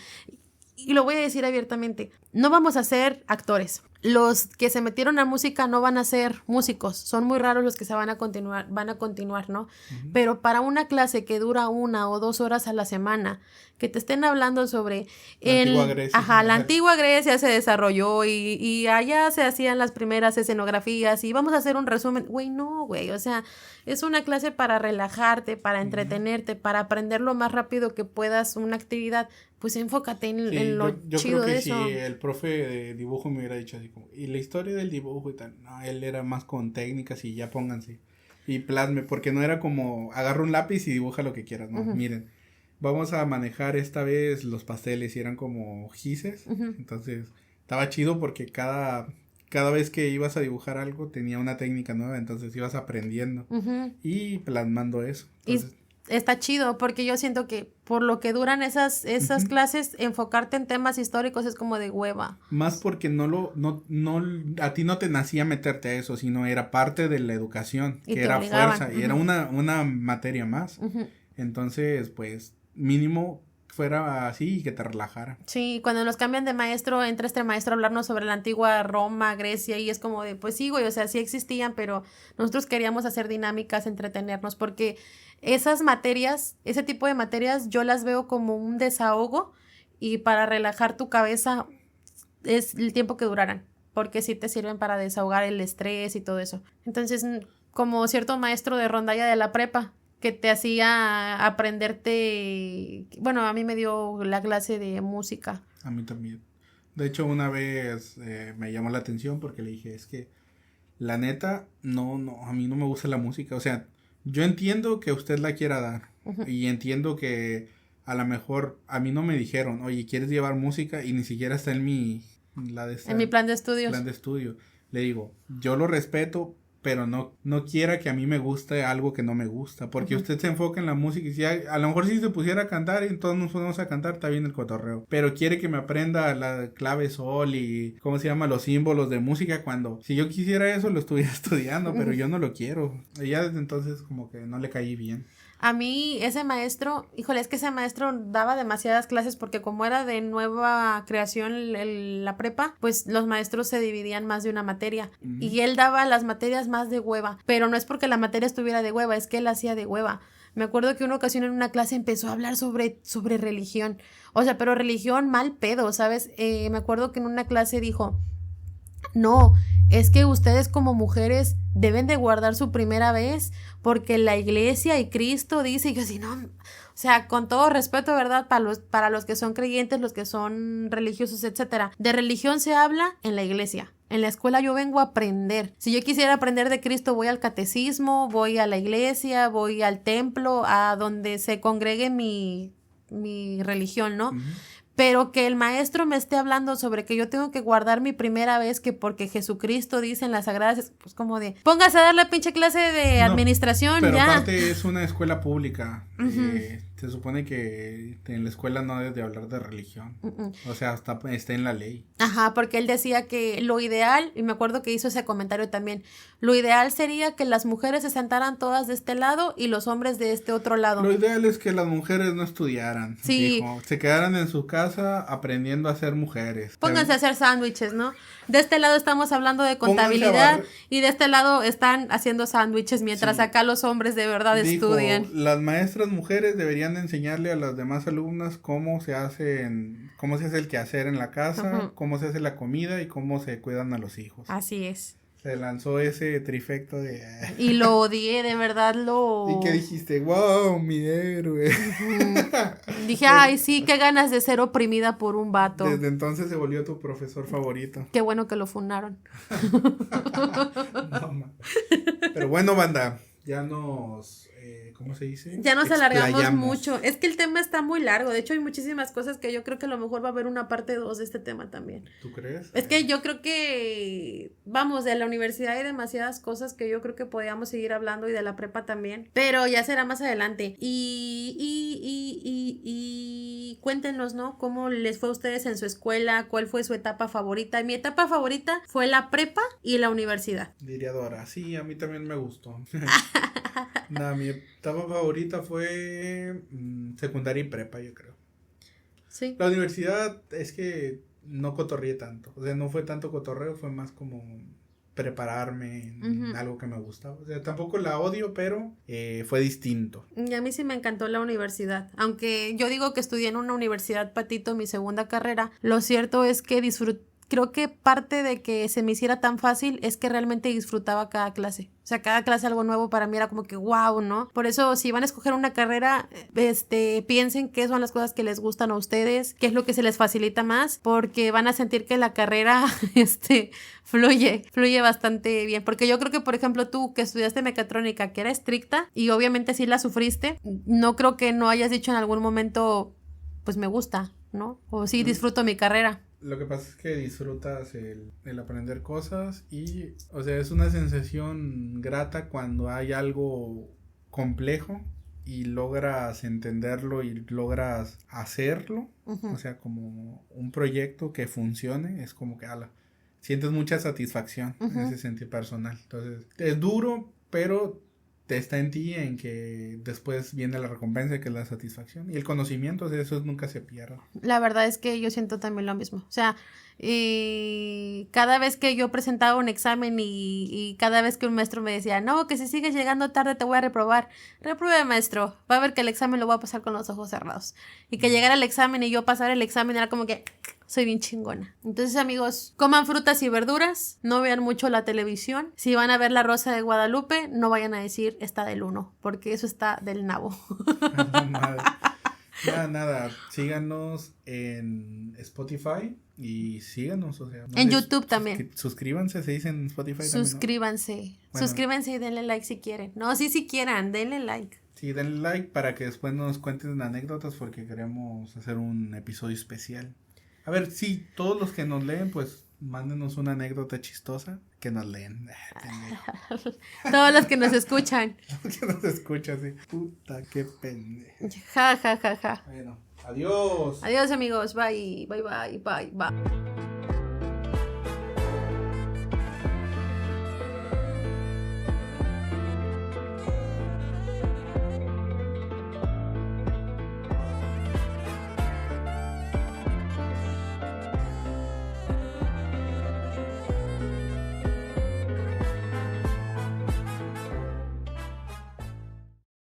Y lo voy a decir abiertamente, no vamos a ser actores. Los que se metieron a música no van a ser músicos. Son muy raros los que van a continuar, ¿no? Uh-huh. Pero para una clase que dura 1 o 2 horas a la semana, que te estén hablando sobre... Antigua Grecia. Ajá, la antigua Grecia se desarrolló y allá se hacían las primeras escenografías y vamos a hacer un resumen. Güey, no, güey, o sea, es una clase para relajarte, para entretenerte, para aprender lo más rápido que puedas una actividad. Pues enfócate en lo yo chido creo que de eso. Si el profe de dibujo me hubiera dicho así como, y la historia del dibujo y tal, no, él era más con técnicas y ya pónganse y plasme, porque no era como agarra un lápiz y dibuja lo que quieras, no, uh-huh. Miren, vamos a manejar esta vez los pasteles y eran como gises, uh-huh. Entonces estaba chido porque cada vez que ibas a dibujar algo tenía una técnica nueva, entonces ibas aprendiendo, uh-huh. Y plasmando eso. Entonces, está chido, porque yo siento que por lo que duran esas uh-huh. clases, enfocarte en temas históricos es como de hueva. Más porque a ti no te nacía meterte a eso, sino era parte de la educación, que era fuerza, uh-huh. Y era una materia más. Uh-huh. Entonces, pues, mínimo fuera así y que te relajara. Sí, cuando nos cambian de maestro, entra este maestro a hablarnos sobre la antigua Roma, Grecia, y es como de, pues sí, güey, o sea, sí existían, pero nosotros queríamos hacer dinámicas, entretenernos, porque esas materias, ese tipo de materias, yo las veo como un desahogo, y para relajar tu cabeza es el tiempo que durarán, porque sí te sirven para desahogar el estrés y todo eso. Entonces, como cierto maestro de rondalla de la prepa, que te hacía aprenderte, bueno, a mí me dio la clase de música. A mí también. De hecho, una vez me llamó la atención porque le dije, es que la neta, no, a mí no me gusta la música. O sea, yo entiendo que usted la quiera dar, uh-huh. Y entiendo que a lo mejor a mí no me dijeron, oye, ¿quieres llevar música? Y ni siquiera está en mi plan de estudios. Le digo, yo lo respeto, pero no quiera que a mí me guste algo que no me gusta, porque uh-huh. Usted se enfoca en la música y si a lo mejor si se pusiera a cantar y todos nos ponemos a cantar, está bien el cotorreo, pero quiere que me aprenda la clave sol y ¿cómo se llama? Los símbolos de música, cuando si yo quisiera eso lo estuviera estudiando, pero yo no lo quiero, y ya desde entonces como que no le caí bien. A mí ese maestro, híjole, es que ese maestro daba demasiadas clases porque como era de nueva creación la prepa, pues los maestros se dividían más de una materia. Uh-huh. Y él daba las materias más de hueva, pero no es porque la materia estuviera de hueva, es que él hacía de hueva. Me acuerdo que una ocasión en una clase empezó a hablar sobre religión, o sea, pero religión mal pedo, ¿sabes? Me acuerdo que en una clase dijo, no, es que ustedes como mujeres deben de guardar su primera vez porque la iglesia y Cristo dice, y yo así, no, o sea, con todo respeto, ¿verdad? Para los que son creyentes, los que son religiosos, etcétera. De religión se habla en la iglesia. En la escuela yo vengo a aprender. Si yo quisiera aprender de Cristo, voy al catecismo, voy a la iglesia, voy al templo, a donde se congregue mi religión, ¿no? Uh-huh. Pero que el maestro me esté hablando sobre que yo tengo que guardar mi primera vez, que porque Jesucristo dice en las sagradas, pues como de, póngase a dar la pinche clase de administración, pero ya. Pero aparte es una escuela pública, uh-huh. Se supone que en la escuela no debe de hablar de religión, uh-uh. O sea, está en la ley. Ajá, porque él decía que lo ideal, y me acuerdo que hizo ese comentario también, lo ideal sería que las mujeres se sentaran todas de este lado y los hombres de este otro lado. Lo ideal es que las mujeres no estudiaran, sí. Dijo, se quedaran en su casa aprendiendo a ser mujeres. Pónganse a hacer sándwiches, ¿no? De este lado estamos hablando de contabilidad y de este lado están haciendo sándwiches mientras acá los hombres de verdad estudian. Las maestras mujeres deberían de enseñarle a las demás alumnas cómo se hace el quehacer en la casa, uh-huh. Cómo se hace la comida y cómo se cuidan a los hijos. Así es. Se lanzó ese trifecto de... Y lo odié, de verdad lo... ¿Y qué dijiste? ¡Wow, mi héroe! Dije, ay, sí, qué ganas de ser oprimida por un vato. Desde entonces se volvió tu profesor favorito. Qué bueno que lo fundaron. No, pero bueno, banda, ya nos... ¿cómo se dice? Ya nos alargamos mucho. Es que el tema está muy largo. De hecho, hay muchísimas cosas que yo creo que a lo mejor va a haber una parte 2 de este tema también. ¿Tú crees? Es que yo creo que, vamos, de la universidad hay demasiadas cosas que yo creo que podíamos seguir hablando y de la prepa también. Pero ya será más adelante. Y cuéntenos, ¿no? ¿Cómo les fue a ustedes en su escuela? ¿Cuál fue su etapa favorita? Mi etapa favorita fue la prepa y la universidad. Diría Dora. Sí, a mí también me gustó. No, mi etapa favorita fue secundaria y prepa, yo creo. Sí. La universidad es que no cotorreé tanto. O sea, no fue tanto cotorreo, fue más como prepararme en algo que me gustaba. O sea, tampoco la odio, pero fue distinto. Y a mí sí me encantó la universidad. Aunque yo digo que estudié en una universidad, Patito, mi segunda carrera, lo cierto es que creo que parte de que se me hiciera tan fácil es que realmente disfrutaba cada clase. O sea, cada clase algo nuevo para mí era como que wow, ¿no? Por eso, si van a escoger una carrera, piensen qué son las cosas que les gustan a ustedes, qué es lo que se les facilita más, porque van a sentir que la carrera, fluye bastante bien. Porque yo creo que, por ejemplo, tú que estudiaste mecatrónica, que era estricta, y obviamente sí la sufriste, no creo que no hayas dicho en algún momento, pues me gusta, ¿no? O sí disfruto mi carrera. Lo que pasa es que disfrutas el aprender cosas y, o sea, es una sensación grata cuando hay algo complejo y logras entenderlo y logras hacerlo. O sea, como un proyecto que funcione, es como que sientes mucha satisfacción en ese sentido personal. Entonces, es duro, pero está en ti, en que después viene la recompensa, que es la satisfacción y el conocimiento, o sea, eso nunca se pierde. La verdad es que yo siento también lo mismo, o sea, cada vez que yo presentaba un examen y cada vez que un maestro me decía, no, que si sigues llegando tarde te voy a reprobar, repruebe, maestro, va a ver que el examen lo voy a pasar con los ojos cerrados, y que llegara el examen y yo pasara el examen era como que soy bien chingona. Entonces, amigos, coman frutas y verduras, no vean mucho la televisión, si van a ver La Rosa de Guadalupe, no vayan a decir está del 1, porque eso está del nabo. Nada, síganos en Spotify y síganos, o sea. En YouTube también. Suscríbanse, se dice en Spotify suscríbanse, también, ¿no? Bueno. Suscríbanse y denle like si quieren. No, sí quieran, denle like. Sí, denle like para que después nos cuenten anécdotas porque queremos hacer un episodio especial. A ver, sí, todos los que nos leen, pues mándenos una anécdota chistosa que nos leen. Todos los que nos escuchan. Los que nos escuchan, sí. Puta, qué pendejo. Ja. Bueno, adiós. Adiós, amigos. Bye.